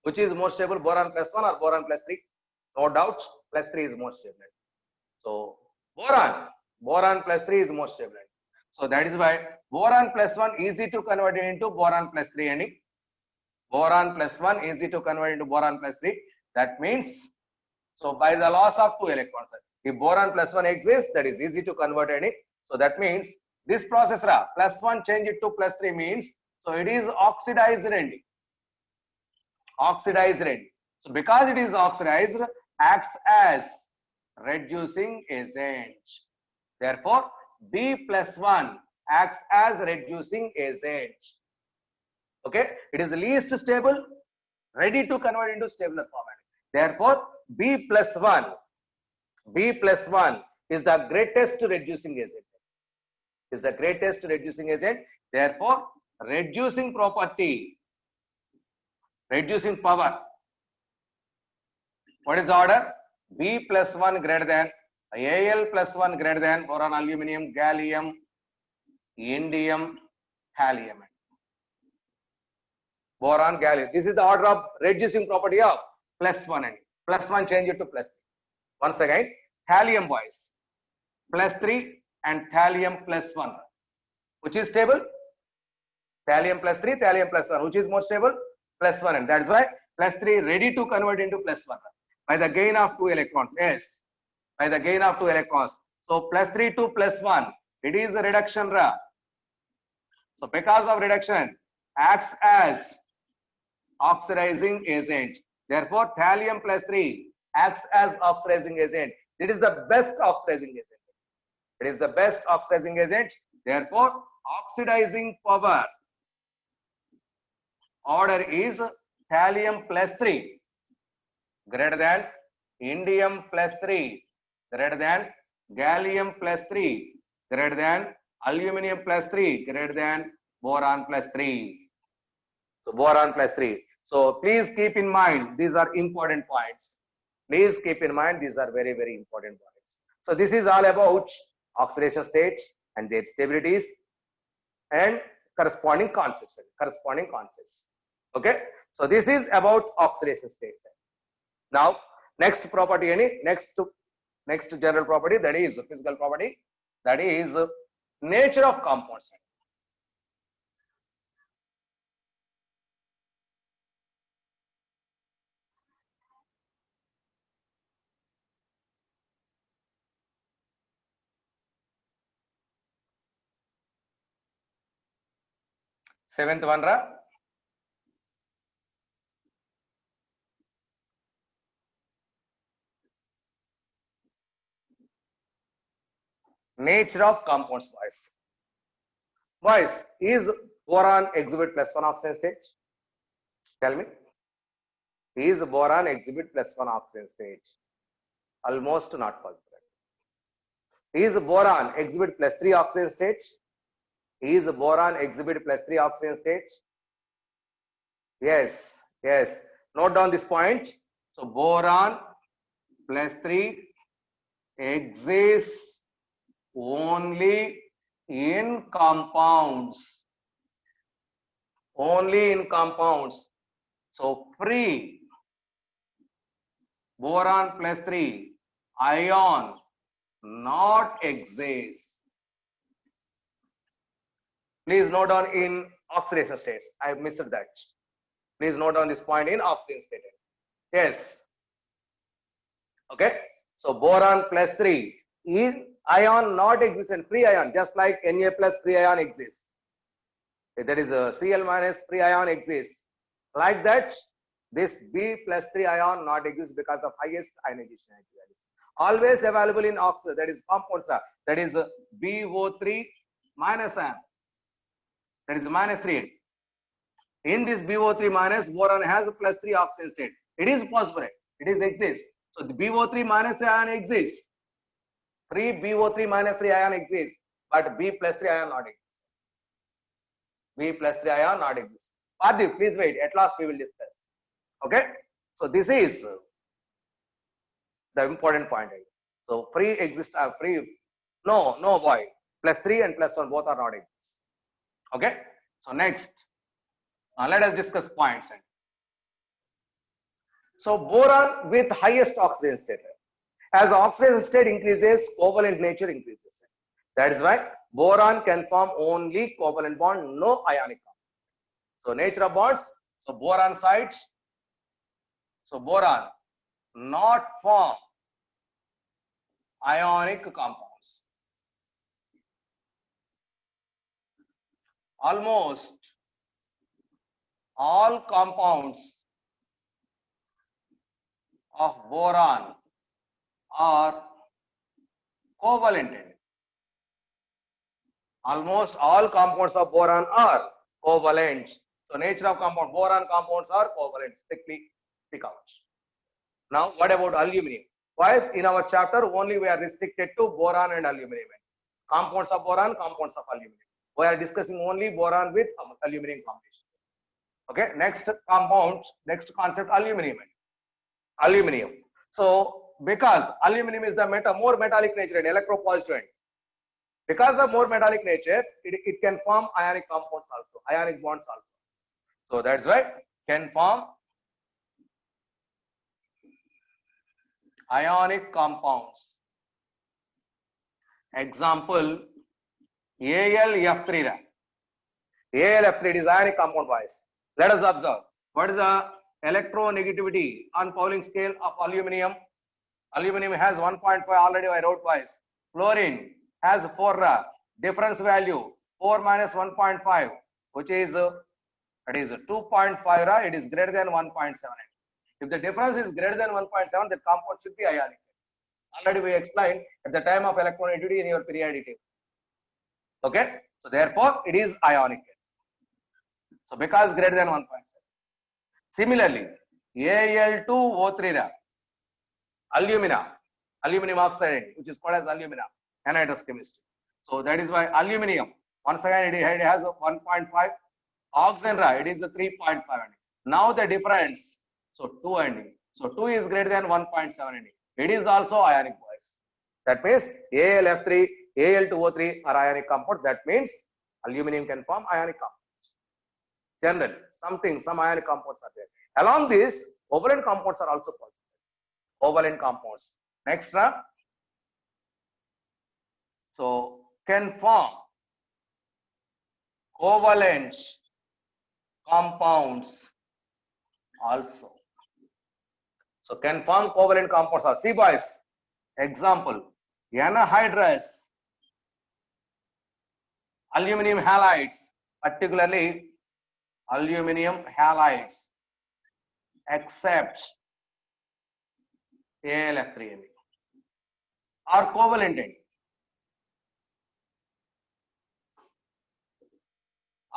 Which is more stable, boron +1 or boron +3? No doubt, +3 is more stable. So boron +3 is more stable. So that is why boron +1 easy to convert into boron +3 and boron +1 easy to convert into boron +3. That means, so by the loss of 2 electrons, if boron +1 exists, that is easy to convert any. So that means this process +1 change it to +3 means, so it is oxidized ready. So because it is oxidized, acts as reducing agent. Therefore, B+1 acts as reducing agent. Okay, it is least stable, ready to convert into stable format. Therefore, B+1 is the greatest reducing agent. Therefore, reducing property, reducing power. What is the order? B+1 greater than Al+1 greater than boron, aluminum, gallium, indium, thallium. Boron, gallium. This is the order of reducing property of +1 and +1 change it to +3. Once again, thallium, boys, +3 and thallium +1. Which is stable? Thallium +3, thallium +1. Which is more stable? +1, and that's why +3 ready to convert into +1 by the gain of 2 electrons. Yes, by the gain of 2 electrons. So +3 to +1, it is a reduction. So because of reduction, acts as oxidizing agent. Therefore, thallium +3 acts as oxidizing agent. It is the best oxidizing agent. Therefore, oxidizing power order is thallium +3 greater than indium +3 greater than gallium +3 greater than aluminum +3 greater than boron +3. So boron plus 3. So please keep in mind, these are important points. Please keep in mind, these are very, very important points. So this is all about oxidation state and their stabilities and corresponding concepts. Okay. So this is about oxidation states. Now, next property, next general property, that is physical property, that is nature of compounds. Seventh one, ra. Nature of compounds, boys. Boys, is boron exhibit plus one oxidation state? Tell me. Is boron exhibit plus one oxidation state? Almost not possible. Is boron exhibit plus three oxidation state? Is boron exhibit plus three oxidation state? Yes, yes. Note down this point. So boron plus 3 exists only in compounds. Only in compounds. So free boron plus 3 ion not exists. Please note down in oxidation states. I missed that. Please note down this point in oxidation state. Yes. Okay. So boron plus 3 is ion not existent, free ion, just like Na plus free ion exists. If there is a Cl minus free ion exists. Like that, this B plus 3 ion not exists because of highest ionization energy. Always available in oxide, that is compounds, that is BO3 minus ion. That is minus 3. In this BO3 minus, boron has a plus 3 oxidation state. It is phosphorate. It is exists. So the BO3 minus 3 ion exists. Free BO3 minus 3 ion exists, but B plus 3 ion not exists. B plus 3 ion not exists. Pardeep, please wait. At last we will discuss. Okay. So this is the important point. So free exists. Free. No, boy. Plus 3 and plus 1 both are not exists. Okay. So next. Let us discuss points. So boron with highest oxidation state. As oxidation state increases, covalent nature increases. That is why boron can form only covalent bond, no ionic bond. So nature of bonds. So boron sites. So boron not form ionic compounds. Almost all compounds of boron are covalent. Almost all compounds of boron are covalent. So nature of compound, boron compounds are covalent. Strictly pick out. Now what about aluminum? Whereas in our chapter only we are restricted to boron and aluminum. Compounds of boron, compounds of aluminum. We are discussing only boron with aluminum combinations. Okay, next compound, next concept, aluminum. Aluminum. So because aluminum is the more metallic nature and electropositive, because of more metallic nature, it can form ionic compounds also, ionic bonds also. So that's why can form ionic compounds. Example, AlF3. AlF3 is ionic compound wise. Let us observe what is the electronegativity on Pauling scale of aluminum. Aluminum has 1.5 already I wrote twice. Fluorine has 4 difference value 4 minus 1.5, which is it is 2.5 it is greater than 1.7. If the difference is greater than 1.7, the compound should be ionic. Already we explained at the time of electronegativity in your periodic table. Okay, so therefore it is ionic. So because greater than 1.7. Similarly, Al2O3 aluminum oxide, which is called as alumina, anhydrous chemistry. So that is why aluminum, once again it has a 1.5 Oxygen, it is a 3.5. Now the difference, so 2 and so 2 is greater than 1.7. It is also ionic wise. That means AlF3, Al2O3 are ionic compounds. That means aluminum can form ionic compounds. Generally, some ionic compounds are there. Along this, covalent compounds are also possible. Covalent compounds. Next, so can form covalent compounds also. So can form covalent compounds also. See boys, example, anhydrous aluminum halides, particularly aluminum halides, except AlF3 are covalent.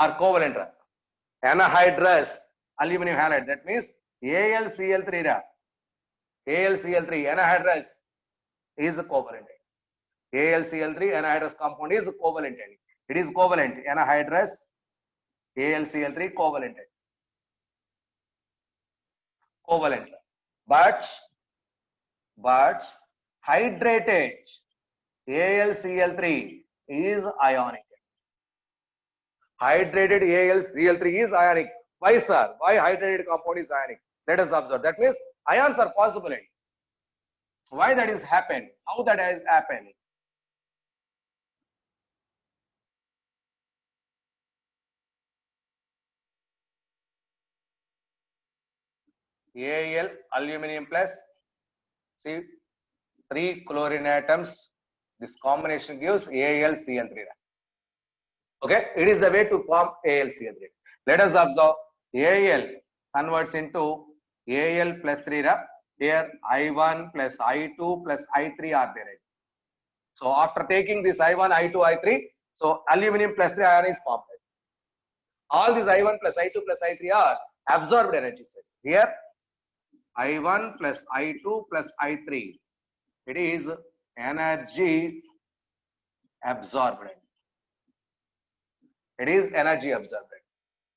Are covalent. Anhydrous aluminum halide, that means AlCl3. AlCl3 anhydrous is covalent. AlCl3 anhydrous compound is covalent. It is covalent. Anhydrous AlCl3 covalent. Covalent. But hydrated AlCl3 is ionic. Hydrated AlCl3 is ionic. Why, sir? Why hydrated compound is ionic? Let us observe. That means ions are possible. Why that is happened? How that has happened? Al aluminum plus, see, 3 chlorine atoms. This combination gives AlCl3. Okay, it is the way to form AlCl3. Let us observe. Al converts into Al plus 3. Here I1 plus I2 plus I3 are there. So after taking this I1, I2, I3, so aluminum plus 3 ion is formed. All these I1 plus I2 plus I3 are absorbed energy. Here I1 plus I2 plus I3, it is energy absorbed. It is energy absorbed.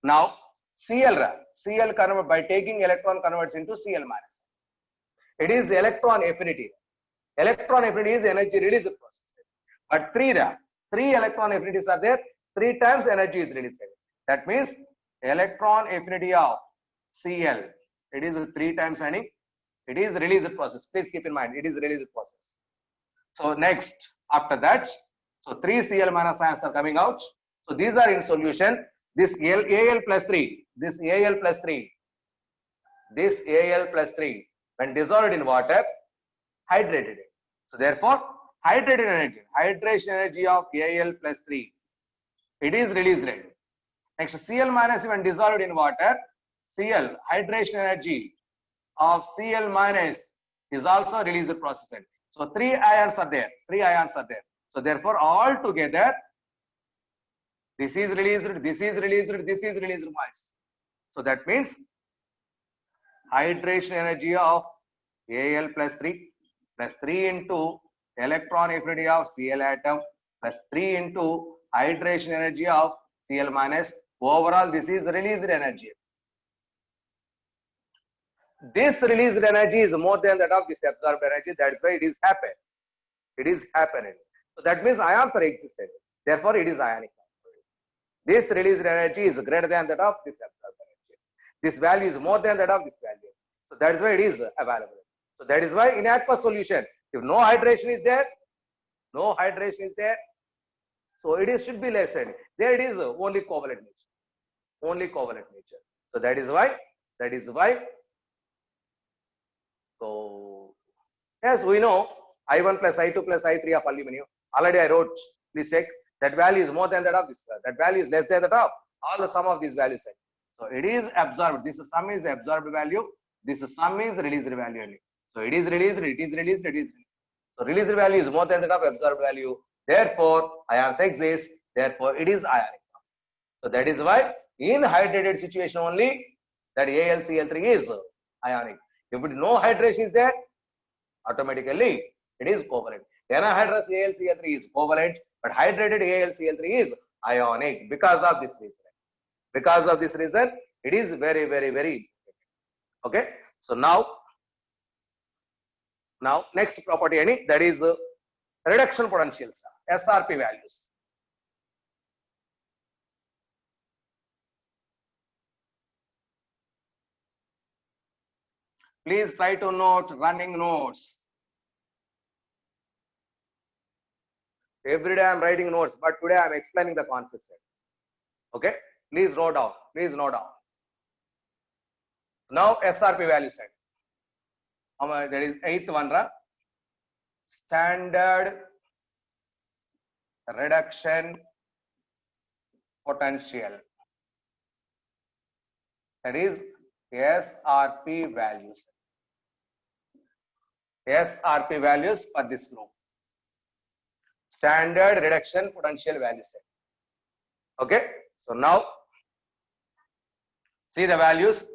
Now Cl convert by taking electron converts into Cl minus. It is electron affinity. Electron affinity is energy release process. But 3 electron affinities are there. 3 times energy is released. That means electron affinity of Cl, it is 3 times and it is released process. Please keep in mind, it is released process. So next, after that, so 3 Cl minus ions are coming out. So these are in solution. This Al plus 3, this Al plus 3, this Al plus 3, when dissolved in water, hydrated it. So therefore, hydrated energy, hydration energy of Al plus 3, it is released. Next, Cl minus when dissolved in water, Cl, hydration energy of Cl minus is also released process. So 3 ions are there. 3 ions are there. So therefore, all together, this is released, this is released, this is released twice. So that means hydration energy of Al plus 3 into electron affinity of Cl atom plus 3 into hydration energy of Cl minus. Overall, this is released energy. This released energy is more than that of this absorbed energy. That's why it is happening. It is happening. So that means ions are existing. Therefore, it is ionic. This released energy is greater than that of this absorbed energy. This value is more than that of this value. So that is why it is available. So that is why in aqueous solution, if no hydration is there, so it is should be lessened. There it is only covalent nature. Only covalent nature. So that is why. So yes, we know I1 plus I2 plus I3 of aluminum. Already I wrote. Please check. That value is more than that of this. That value is less than that of all the sum of these values. So it is absorbed. This sum is absorbed value. This sum is released value only. So it is released. So released value is more than that of absorbed value. Therefore, ions exist. Therefore, it is ionic. So that is why in hydrated situation only that AlCl3 is ionic. If no hydration is there, automatically it is covalent. Anhydrous AlCl3 is covalent, but hydrated AlCl3 is ionic because of this reason. Because of this reason, it is very, very, very important. Okay. So now next property any, that is reduction potentials, SRP values. Please try to note running notes. Every day I am writing notes, but today I am explaining the concepts. Okay, please note down. Please note down. Now SRP value set. There is 8th one, standard reduction potential. That is SRP values. SRP values for this group. Standard reduction potential value set. Okay, so now see the values.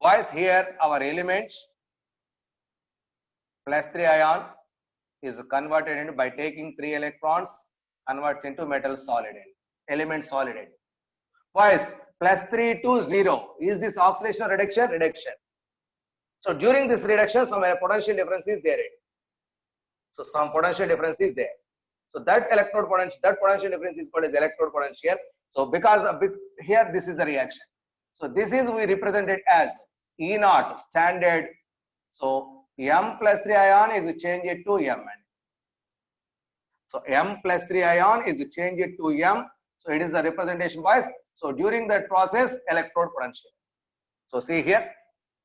Boys, here our elements +3 ion is converted into, by taking 3 electrons, converts into metal solid end, element solid end. Boys, +3 to 0, is this oxidation or reduction? Reduction. So during this reduction, some potential difference is there. So some potential difference is there. So that electrode potential, that potential difference is called as electrode potential. So because of here, this is the reaction. So this is we represent it as E naught standard. So M +3 ion is changed to M. So M +3 ion is changed to M. So it is the representation wise. So during that process, electrode potential. So see here,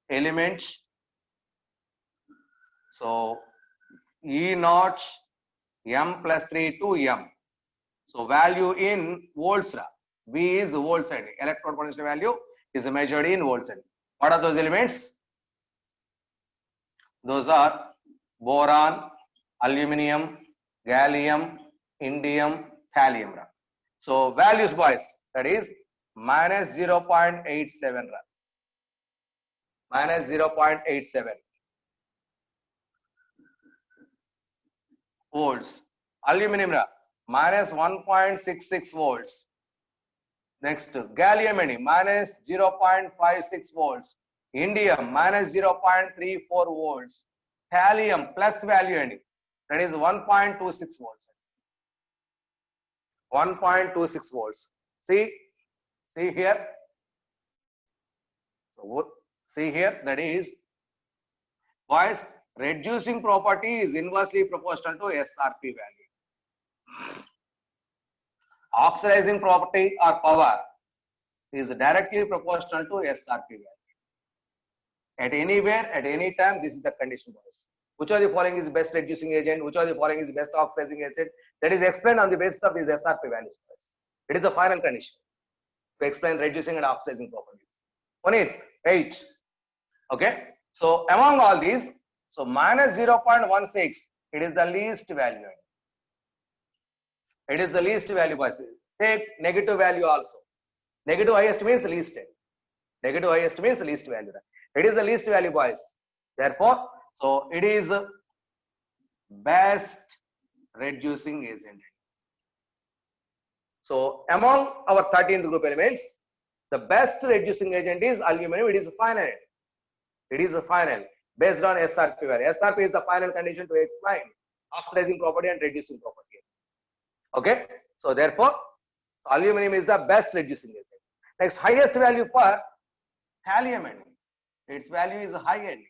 elements. So E naught M +3 to M. So value in volts. V is volts and electrode potential value is measured in volts. What are those elements? Those are boron, aluminum, gallium, indium, thallium. So values boys, that is -0.87. -0.87 volts. Aluminum -1.66 volts. Next, gallium -0.56 volts. Indium -0.34 volts. Thallium plus value that is 1.26 volts. 1.26 volts. See here. So see here, that is boys, reducing property is inversely proportional to SRP value. Oxidizing property or power is directly proportional to SRP value. At anywhere, at any time, this is the condition, boys. Which of the following is best reducing agent? Which of the following is best oxidizing agent? That is explained on the basis of these SRP values, boys. It is the final condition to explain reducing and oxidizing properties. 8. Okay. So among all these, so -0.16, it is the least value. It is the least value, boys. Take negative value also. Negative highest means least. Negative highest means least value. It is the least value, boys. Therefore, so it is best reducing agent. So among our 13th group elements, the best reducing agent is aluminum. It is final. It is a final based on SRP value. SRP is the final condition to explain oxidizing property and reducing property. Okay. So therefore, aluminum is the best reducing agent. Next, highest value for thallium. Its value is high end.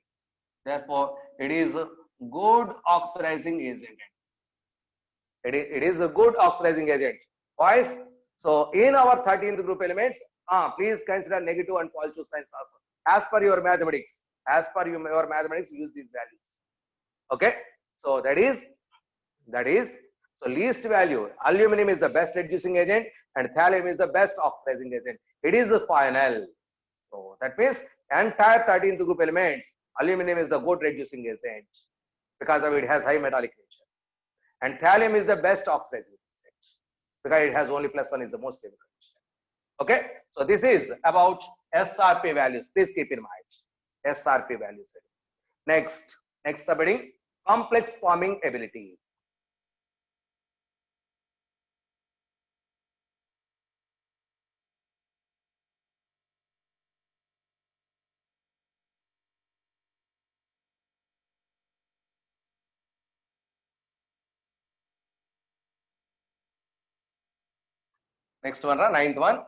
Therefore, it is a good oxidizing agent. It is a good oxidizing agent. Boys, so in our 13th group elements, please consider negative and positive signs also. As per your mathematics, use these values. Okay. So that is so least value. Aluminum is the best reducing agent and thallium is the best oxidizing agent. It is a final. So that means entire 13th group elements, aluminum is the good reducing agent because of it has high metallic nature. And thallium is the best oxidizing agent because it has only +1 is the most stable condition. Okay. So this is about SRP values. Please keep in mind SRP values. Next subheading, complex forming ability. Next one, ninth one.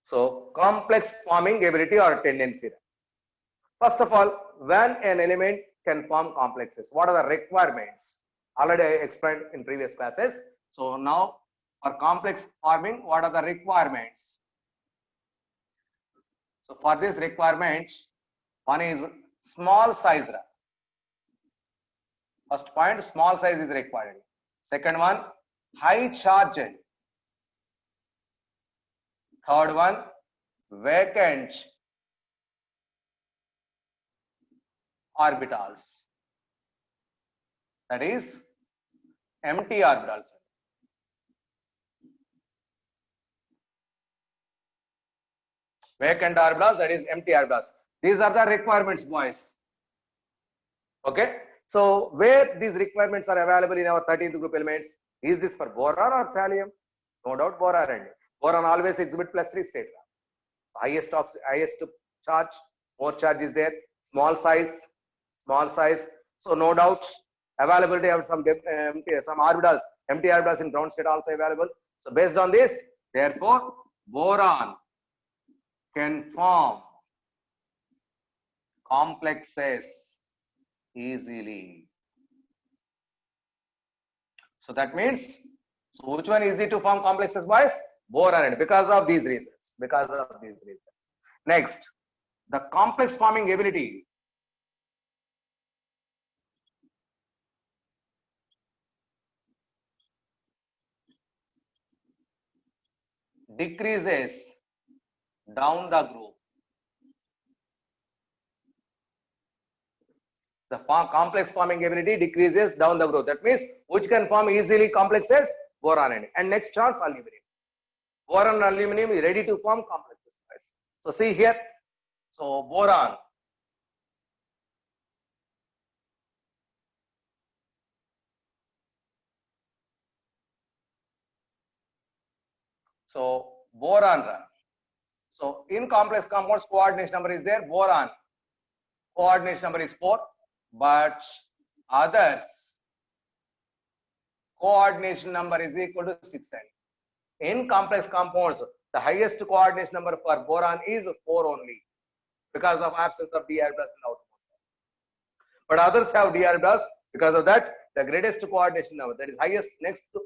So complex forming ability or tendency. First of all, when an element can form complexes, what are the requirements? Already I explained in previous classes. So now for complex forming, what are the requirements? So for this requirement, one is small size. First point, small size is required. Second one, high charge. Third one, vacant orbitals. That is empty orbitals. Vacant orbitals, that is empty orbitals. These are the requirements, boys. Okay. So where these requirements are available in our 13th group elements, is this for boron or thallium? No doubt boron. And boron always exhibit +3 state. Highest charge, more charge is there. Small size. So no doubt availability of some orbitals, empty orbitals in ground state also available. So based on this, therefore, boron can form complexes easily. So that means, so which one is easy to form complexes, boys? Boron, because of these reasons. Next, the complex forming ability decreases down the group. The complex forming ability decreases down the group. That means which can form easily complexes? Boron. And next chance, aluminum. Boron and aluminum is ready to form complexes. So see here. So boron. So boron. So in complex compounds, coordination number is there. Boron coordination number is 4, but others coordination number is equal to 6. In complex compounds, the highest coordination number for boron is 4 only, because of absence of d plus in output. But others have d plus. Because of that, the greatest coordination number, that is highest next to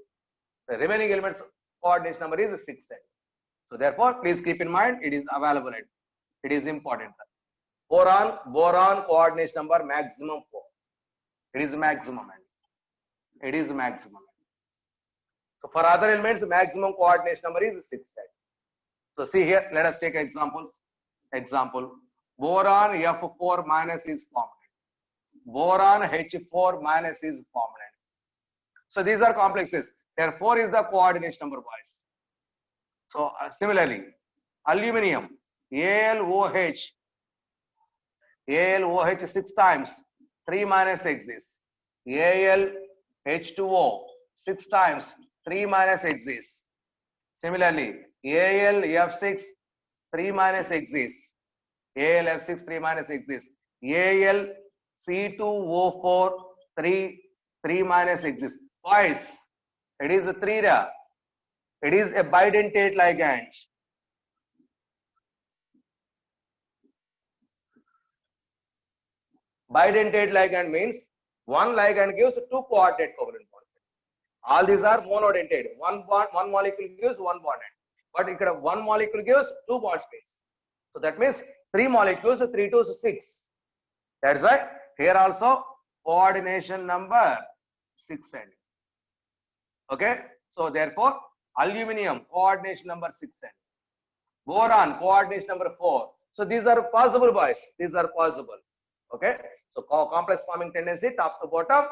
the remaining elements coordination number is 6. So therefore, please keep in mind it is available. It is important. Boron coordination number maximum 4. It is maximum. So for other elements, maximum coordination number is 6. So see here, let us take examples. Boron F4 minus is formed. Boron H4 minus is formed. So these are complexes. Therefore, 4 is the coordination number, boys. So similarly, aluminum AlOH 6 times 3 minus X is AlH2O 6 times 3 minus X is. Similarly, AlF6 3 minus X is AlF6 3 minus X is AlC2O4 3 minus X is. Twice, it is a 3. It is a bidentate ligand. Bidentate ligand means one ligand gives 2 coordinate covalent bonds. All these are monodentate. One molecule gives 1 bond. But here 1 molecule gives 2 bond space. So that means 3 molecules, 3 to 6. That's why here also coordination number 6. Okay. So therefore, aluminum coordination number 6. Boron coordination number 4. So these are possible, boys. These are possible. Okay. So complex forming tendency top to bottom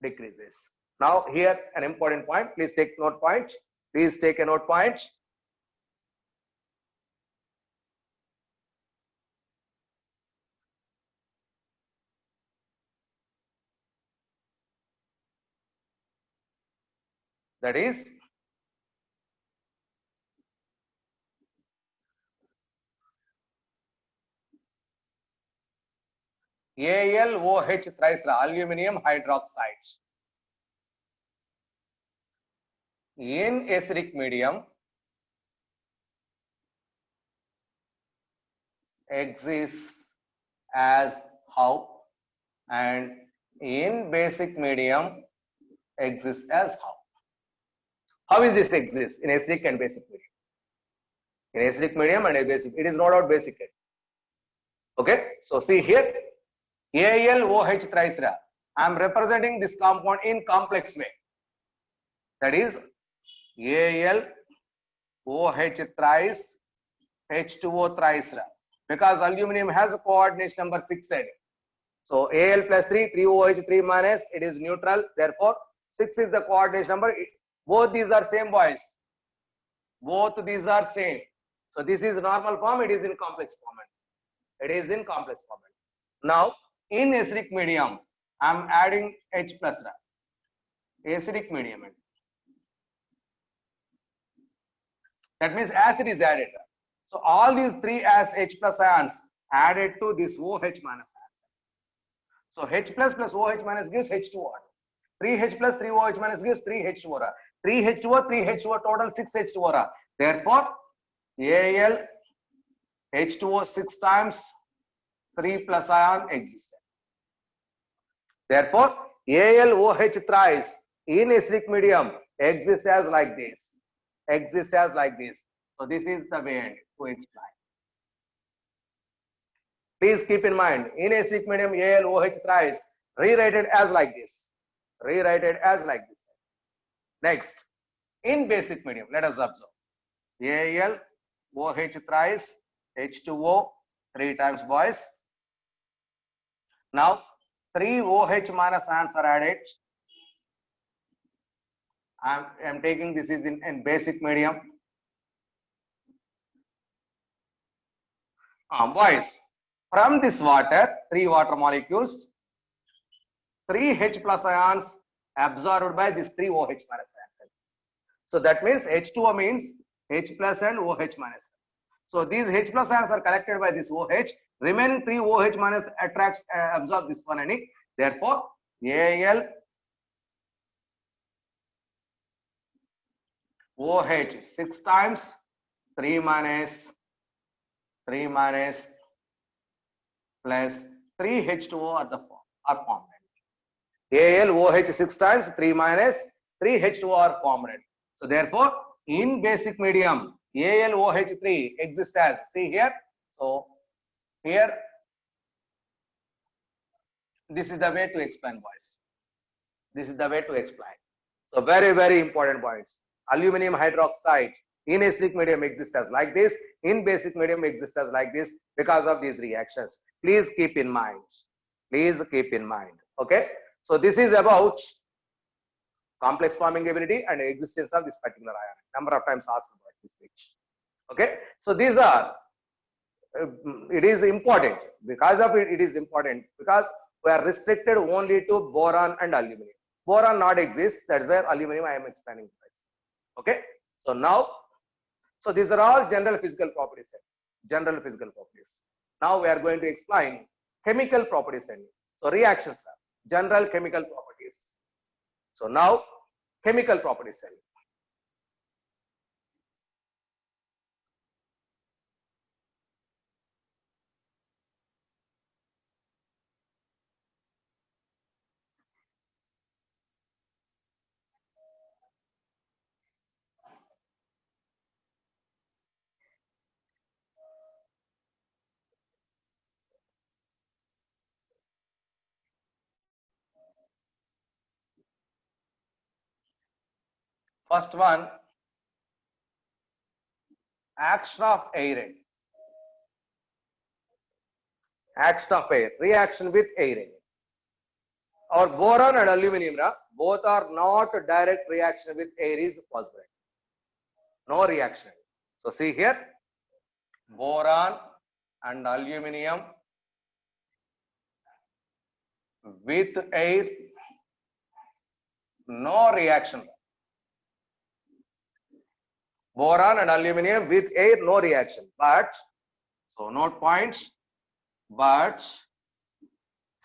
decreases. Now here an important point. Please take note point. Please take a note point. That is, AlOH thrice, aluminum hydroxide. In acidic medium, exists as how, and in basic medium exists as how. How is this exists in acidic and basic medium? In acidic medium and a basic, it is not out basic. Okay, so see here, AlOH thrice. I am representing this compound in complex way. That is AlOH thrice, H2O thrice. Because aluminum has a coordination number 6 side. So Al plus 3, 3OH 3 minus, it is neutral. Therefore, 6 is the coordination number. Both these are same, boys. Both these are same. So this is normal form, it is in complex format. It is in complex format. Now, in acidic medium, I am adding H plus. Acidic medium. That means acid is added. So all these three as H plus ions added to this OH minus ions. So H plus OH minus gives H2O. 3H plus 3OH minus gives 3H2O. 3H2O, 3H2O total 6H2O. Therefore, Al H2O 6 times 3 plus ion exists. Therefore, AlOH thrice in acidic medium exists as like this. Exists as like this. So this is the way to explain. Please keep in mind, in acidic medium, AlOH thrice, rewrite it as like this. Rewrite it as like this. Next, in basic medium, let us observe. AlOH thrice, H2O, 3 times, boys. Now, 3 OH minus ions are added. I am taking this is in basic medium. Boys, from this water, 3 water molecules, 3 H plus ions absorbed by this 3 OH minus ions. So that means H2O means H plus and OH minus. So these H plus ions are collected by this OH. Remaining 3 OH minus attracts absorb this one, and therefore Al OH 6 times 3 minus plus 3 H2O are formed. AlOH 6 times 3 minus 3 H2O are formed. So therefore, in basic medium, AlOH 3 exists as, see here. So here, this is the way to explain, boys. This is the way to explain. So very, very important points. Aluminum hydroxide in acidic medium exists as like this. In basic medium exists as like this because of these reactions. Please keep in mind. Please keep in mind. Okay. So this is about complex forming ability and existence of this particular ion. Number of times asked about this page. Okay. So these are, it is important because of it. It is important because we are restricted only to boron and aluminum. Boron not exists. That's where aluminum I am explaining. Okay. So now, so these are all general physical properties. General physical properties. Now we are going to explain chemical properties. So reactions, general chemical properties. So now chemical properties. First one, action of air. Action of air, reaction with air. Our boron and aluminum, both are not direct reaction with air is possible. No reaction. So see here, boron and aluminum with air, no reaction. Boron and aluminum with air, no reaction. But, so note points, but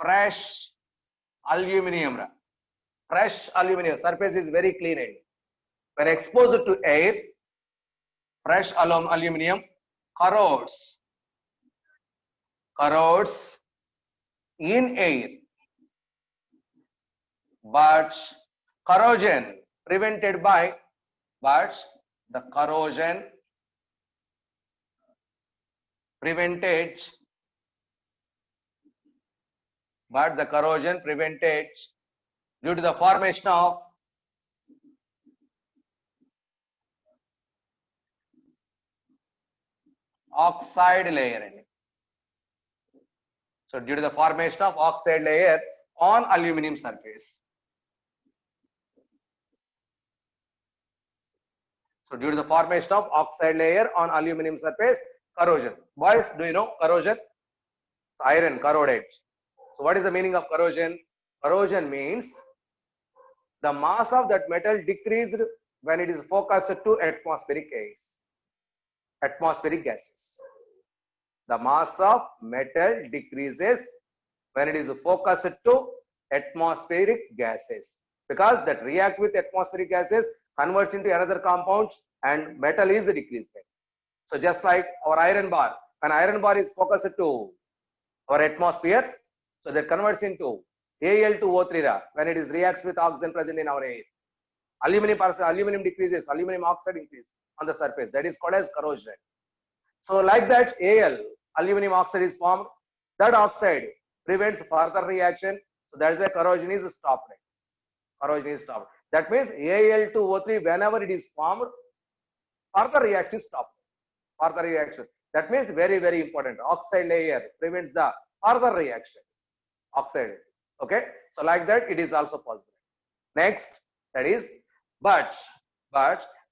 fresh aluminum. Fresh aluminum surface is very clean. When exposed to air, fresh aluminum corrodes in air, but corrosion prevented by the corrosion prevented due to the formation of oxide layer. So due to the formation of oxide layer on aluminum surface. So due to the formation of oxide layer on aluminum surface, corrosion. Boys, do you know corrosion? Iron corroded. So what is the meaning of corrosion? Corrosion means the mass of that metal decreased when it is focused to atmospheric gases. The mass of metal decreases when it is focused to atmospheric gases, because that react with atmospheric gases, converts into another compound, and metal is decreased. So just like our iron bar, when iron bar is focused to our atmosphere, so that converts into Al2O3 when it is reacts with oxygen present in our air. Aluminum decreases, aluminum oxide increases on the surface. That is called as corrosion. So like that, aluminum oxide is formed. That oxide prevents further reaction. So that is why corrosion is stopped. That means Al2O3, whenever it is formed, further reaction is stopped. That means very, very important. Oxide layer prevents the further reaction. Oxide. Okay. So like that, it is also possible. Next, that is, but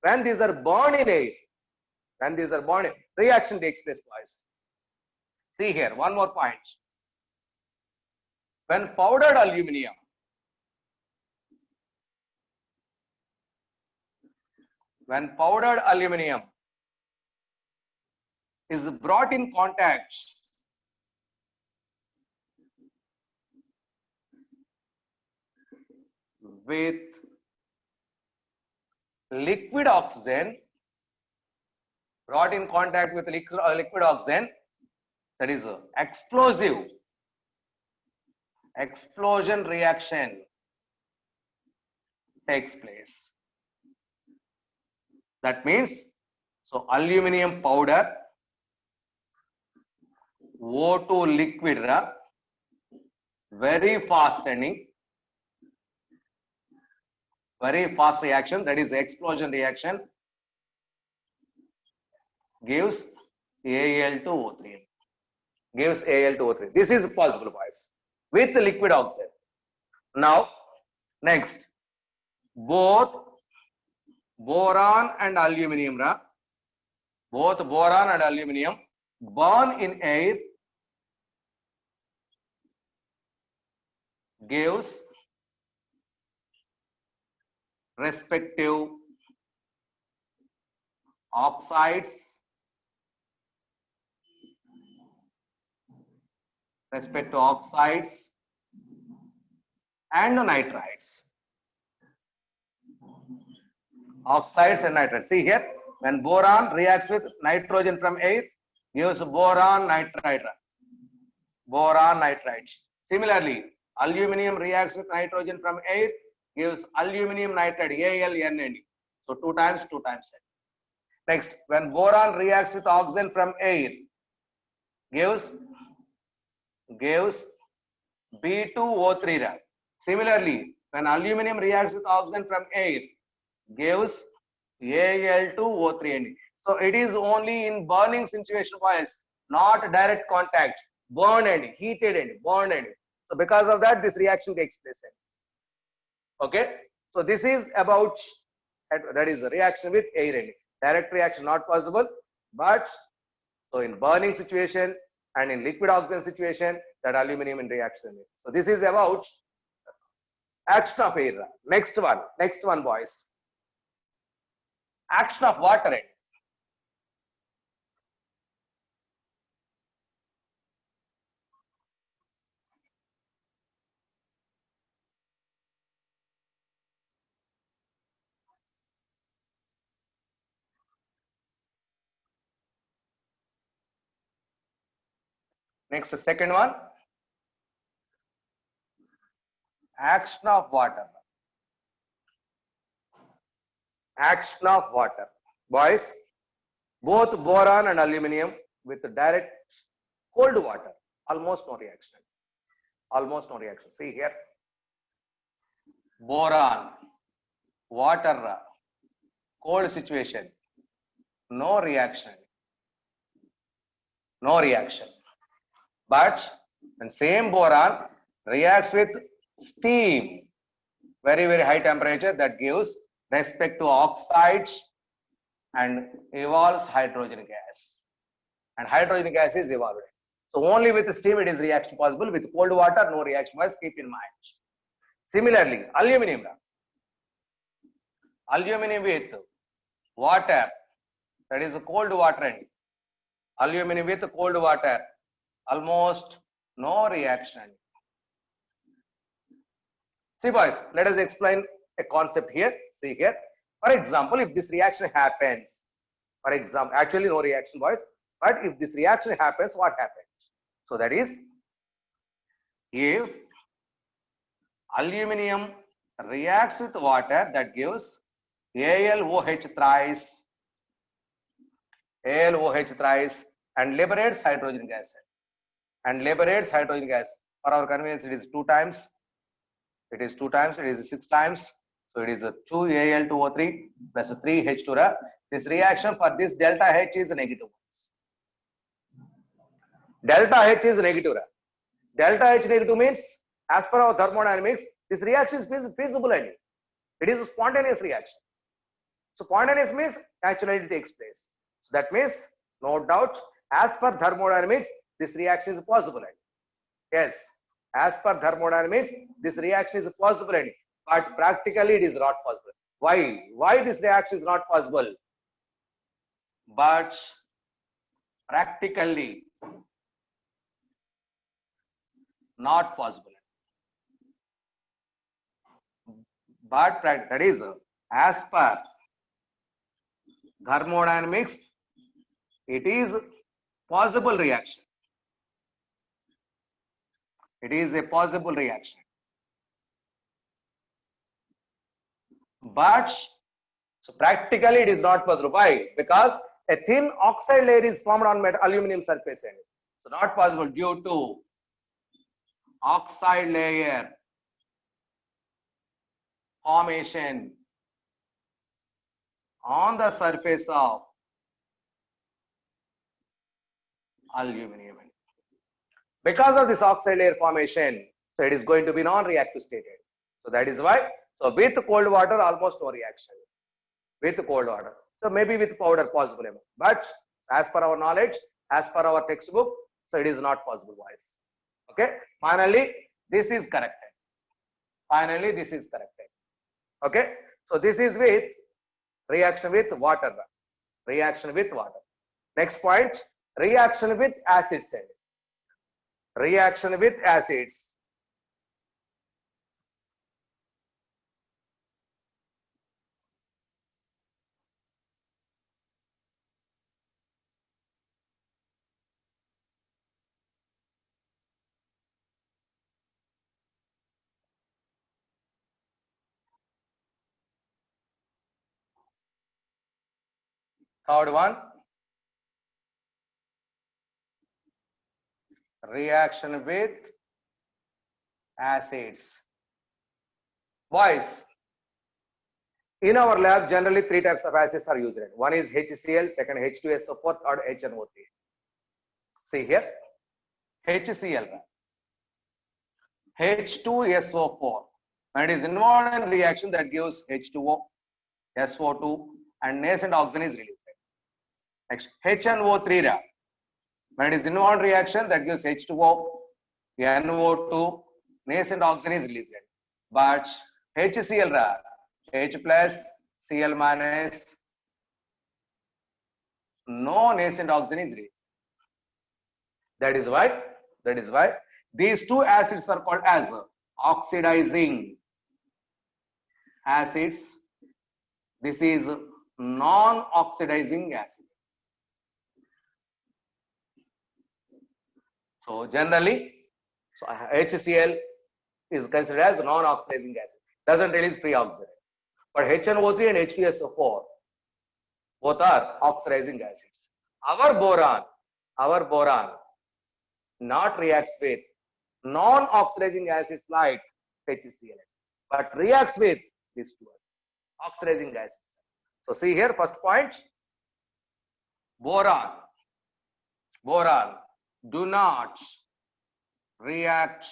when these are burned in air, reaction takes place, boys. See here, one more point. When powdered aluminum is brought in contact with liquid oxygen, liquid oxygen, that is explosion reaction takes place. That means, so aluminum powder, O2 liquid, very fast reaction, that is explosion reaction, gives Al2O3. This is possible, boys, with liquid oxygen. Now, next, both boron and aluminum burn in air, gives respective oxides, and nitrides. Oxides and nitrides. See here, when boron reacts with nitrogen from air, gives boron nitride. Similarly, aluminum reacts with nitrogen from air, gives aluminum nitride, AlNN. So 2 times. Next, when boron reacts with oxygen from air, gives B2O3. Similarly, when aluminum reacts with oxygen from air, gives Al2O3. So it is only in burning situation, boys, not direct contact, burned and heated and burned. So because of that, this reaction takes place. Okay. So this is about, that is a reaction with air. Direct reaction not possible, but so in burning situation and in liquid oxygen situation, that aluminum in reaction. So this is about action of air. Next one, boys. Action of water. Next, second one, action of water. Action of water. Boys, both boron and aluminum with direct cold water, almost no reaction. Almost no reaction. See here. Boron, water, cold situation, no reaction. No reaction. But when same boron reacts with steam, very, very high temperature, that gives respect to oxides and evolves hydrogen gas. And hydrogen gas is evolved. So only with steam it is reaction possible. With cold water, no reaction. Must keep in mind. Similarly, aluminum. Aluminum with water, that is cold water. Aluminum with cold water, almost no reaction. See boys, let us explain a concept here. See here. For example, if this reaction happens, for example, actually no reaction boys, but if this reaction happens, what happens? So that is, if aluminum reacts with water, that gives AlOH thrice, and liberates hydrogen gas. And liberates hydrogen gas. For our convenience, it is 2 times. It is 2 times. It is 6 times. So it is a 2 Al2O3 plus 3 H2. This reaction for this delta H is negative. Delta H is negative. Delta H negative means, as per our thermodynamics, this reaction is feasible. It is a spontaneous reaction. So spontaneous means naturally it takes place. So that means, no doubt, as per thermodynamics, this reaction is possible. Yes, as per thermodynamics, this reaction is possible. But practically it is not possible. Why? Why this reaction is not possible? But practically not possible. But that is, as per thermodynamics, it is possible reaction. It is a possible reaction. But so practically it is not possible. Why? Because a thin oxide layer is formed on aluminum surface. So not possible due to oxide layer formation on the surface of aluminum. Because of this oxide layer formation, so it is going to be non-reactive stated. So that is why, so with cold water, almost no reaction. With cold water. So maybe with powder possible. But as per our knowledge, as per our textbook, so it is not possible, boys. Okay. Finally, this is corrected. Finally, this is corrected. Okay. So this is with reaction with water. Reaction with water. Next point, reaction with acids. Reaction with acids. Third one, reaction with acids. Boys, in our lab, generally 3 types of acids are used. One is HCl, second H2SO4, third HNO3. See here, HCl, H2SO4. And it is involved in reaction that gives H2O, SO2, and nascent oxygen is released. Next, HNO3. When it is involved reaction that gives H2O, NO2, nascent oxygen is released. But HCl, H plus, Cl minus, no nascent oxygen is released. That is why these two acids are called as oxidizing acids. This is non-oxidizing acid. So generally, so HCl is considered as non-oxidizing acid, doesn't release free oxygen. But HNO3 and H2SO4 both are oxidizing acids. Our boron not reacts with non-oxidizing acids like HCl, but reacts with these two oxidizing acids. So see here, first point, boron do not react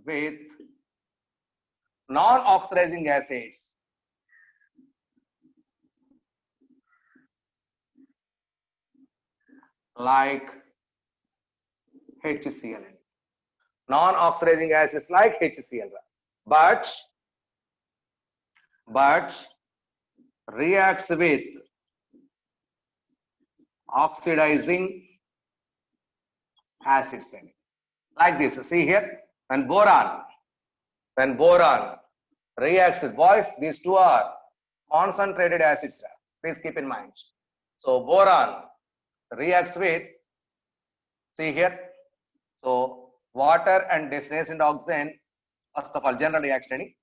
with non-oxidizing acids like HCl. Non-oxidizing acids like HCl, but reacts with oxidizing acids like this. See here, when boron reacts with, boys, these two are concentrated acids. Please keep in mind. So boron reacts with, see here, so water and destination oxygen, first of all, general reaction.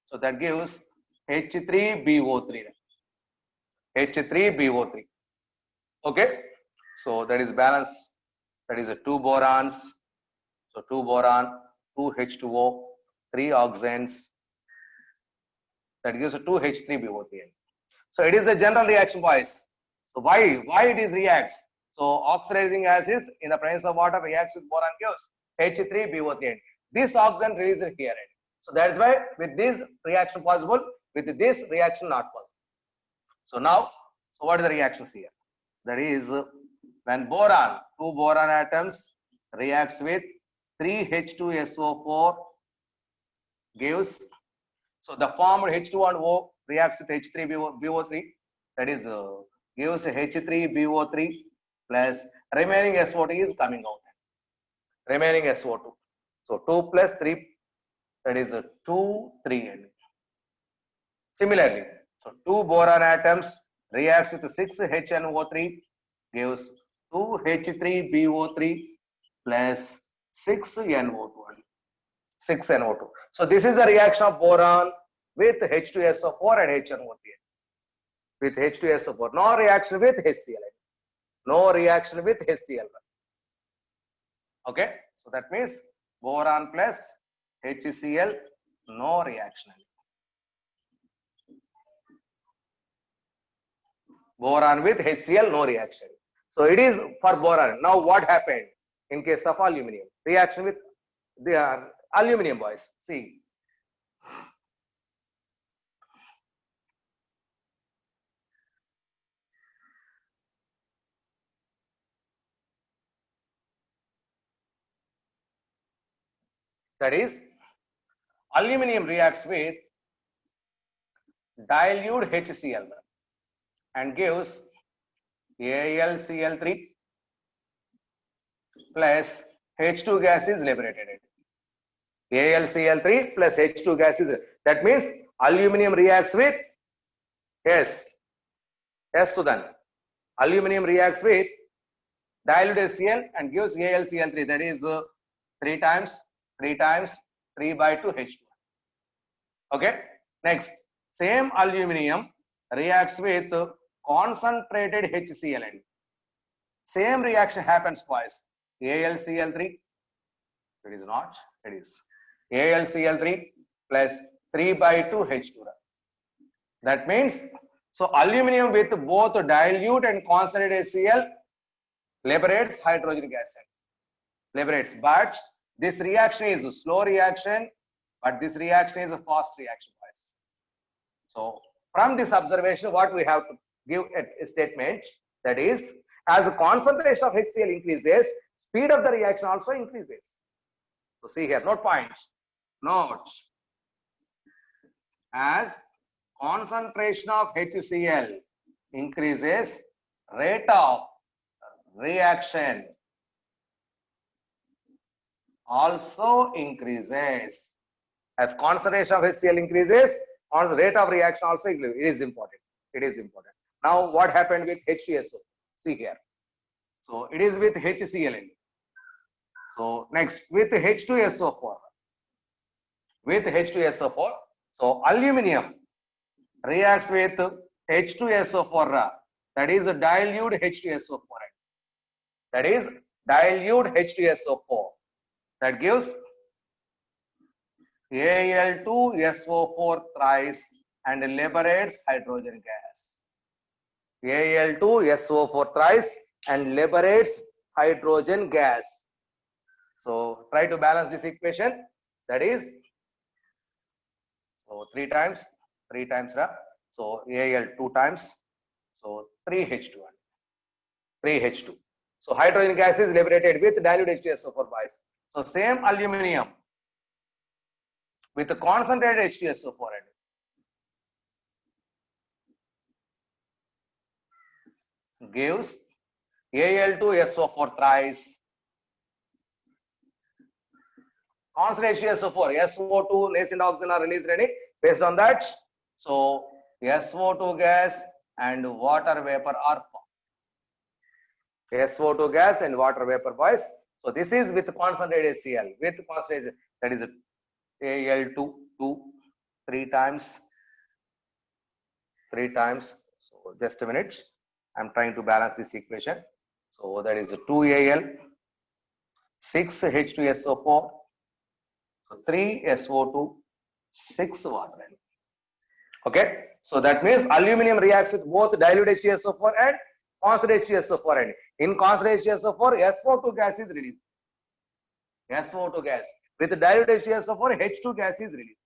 So that gives H3BO3. H3BO3. Okay. So that is balance. That is a 2 borons. So 2 boron, 2 H2O, 3 oxygens. That gives a 2 H3BO3. So it is a general reaction, boys. So why it is reacts? So oxidizing acids in the presence of water reacts with boron gives H3BO3. This oxygen released here. So that is why with this reaction possible, with this reaction not possible. So now, so what are the reactions here? That is when boron, 2 boron atoms reacts with 3 H2SO4 gives, so the formed H2O reacts with H3BO3, that is gives H3BO3 plus remaining SO2 is coming out. Remaining SO2. So 2 plus 3, that is 2, 3. Similarly, so 2 boron atoms reacts with 6 HNO3 gives 2 H3BO3 plus 6 NO2. 6 NO2. So this is the reaction of boron with H2SO4 and HNO3. With H2SO4. No reaction with HCl. No reaction with HCl. Okay. So that means boron plus HCl, no reaction. Boron with HCl, no reaction. So it is for boron. Now what happened in case of aluminum? Reaction with the aluminum, boys. See. That is, aluminum reacts with dilute HCl and gives AlCl3 plus H2 gas is liberated. AlCl3 plus H2 gas is, that means aluminum reacts with, yes, Sudan. Aluminum reacts with dilute HCl and gives AlCl3, that is 3 times 3 by 2 H2. Okay. Next, same aluminum reacts with concentrated HCl. Same reaction happens twice. AlCl3, it is not, it is AlCl3 plus 3 by 2 H2. That means, so aluminum with both dilute and concentrated HCl liberates hydrogenic acid. Liberates, but this reaction is a slow reaction, but this reaction is a fast reaction. So from this observation, what we have to give a statement, that is, as the concentration of HCl increases, speed of the reaction also increases. So see here, note points. Note, as concentration of HCl increases, rate of reaction also increases. As concentration of HCl increases, on the rate of reaction also increases. It is important. It is important. Now, what happened with H2SO? See here. So it is with HCl. So next with H2SO4. With H2SO4. So aluminum reacts with H2SO4. That is dilute H2SO4. That is dilute H2SO4. That gives Al2SO4 thrice and liberates hydrogen gas. Al2SO4 thrice and liberates hydrogen gas. So try to balance this equation. That is, so 3 times, so Al 2 times, so 3H2, 3H2. So hydrogen gas is liberated with dilute H2SO4 boys. So same aluminum with the concentrated H2SO4 gives Al2SO4 thrice. Concentrated H2SO4, SO2, nascent oxygen are released based on that. So SO2 gas and water vapor are formed. SO2 gas and water vapor boys. So this is with concentrated HCl. With concentrated, that is Al2 3 times. So just a minute. I'm trying to balance this equation. So that is 2Al, 6 H2SO4, 3 SO2, 6 water. Okay. So that means aluminum reacts with both dilute H2SO4 and concentrated H2SO4. And in concentrated H2SO4, SO2 gas is released. SO2 gas. With dilute H2SO4, H2 gas is released.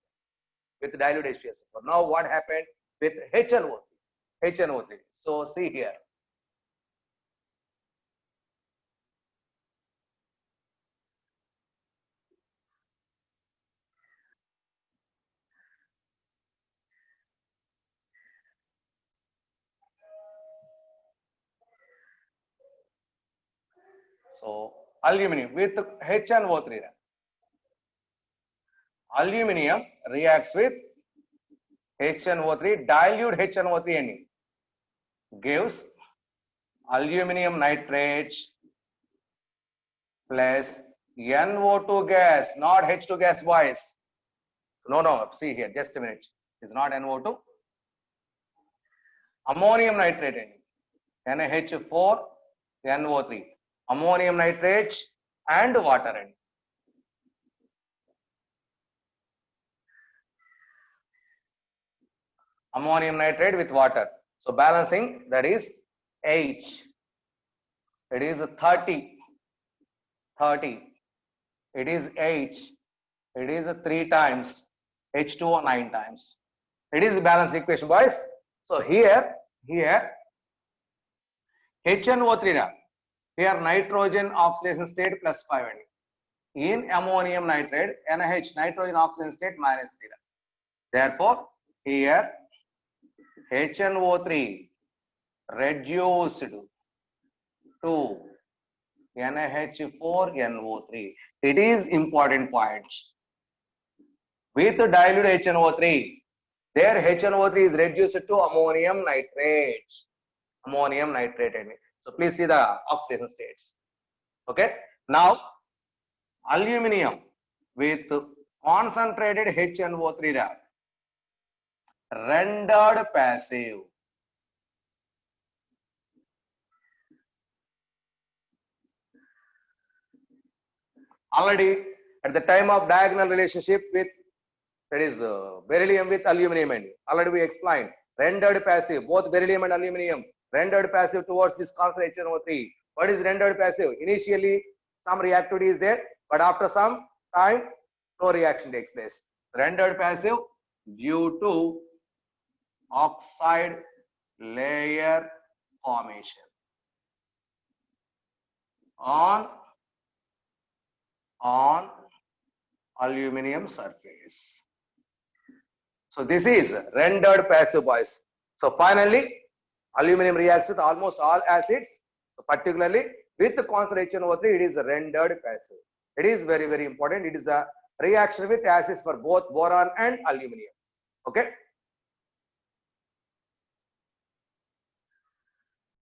With dilute H2SO4. Now what happened with HNO3? HNO3. So see here. So aluminum with HNO3. Aluminum reacts with HNO3, dilute HNO3 and gives aluminum nitrate plus NO2 gas, not H2 gas boys. No, see here, just a minute. It's not NO2. Ammonium nitrate, NaH4, NO3. Ammonium nitrate and water. Ammonium nitrate with water. So balancing, that is H. It is 30. It is H. It is 3 times. H2O 9 times. It is a balanced equation, boys. So here HNO3, here nitrogen oxidation state plus 5. In ammonium nitrate, NaH, nitrogen oxidation state minus 3. Therefore, here HNO3 reduced to NaH4NO3. It is important point. With dilute HNO3, their HNO3 is reduced to ammonium nitrate. So please see the oxidation states. Okay. Now, aluminum with concentrated HNO3 rendered passive. Already at the time of diagonal relationship with, that is beryllium with aluminum, and already we explained rendered passive, both beryllium and aluminum rendered passive towards this concentrated HNO3. What is rendered passive? Initially some reactivity is there, but after some time no reaction takes place. Rendered passive due to oxide layer formation on aluminum surface. So this is rendered passive, boys. So finally, aluminum reacts with almost all acids. So particularly with the concentration HNO3, it is rendered passive. It is very, very important. It is a reaction with acids for both boron and aluminum. Okay.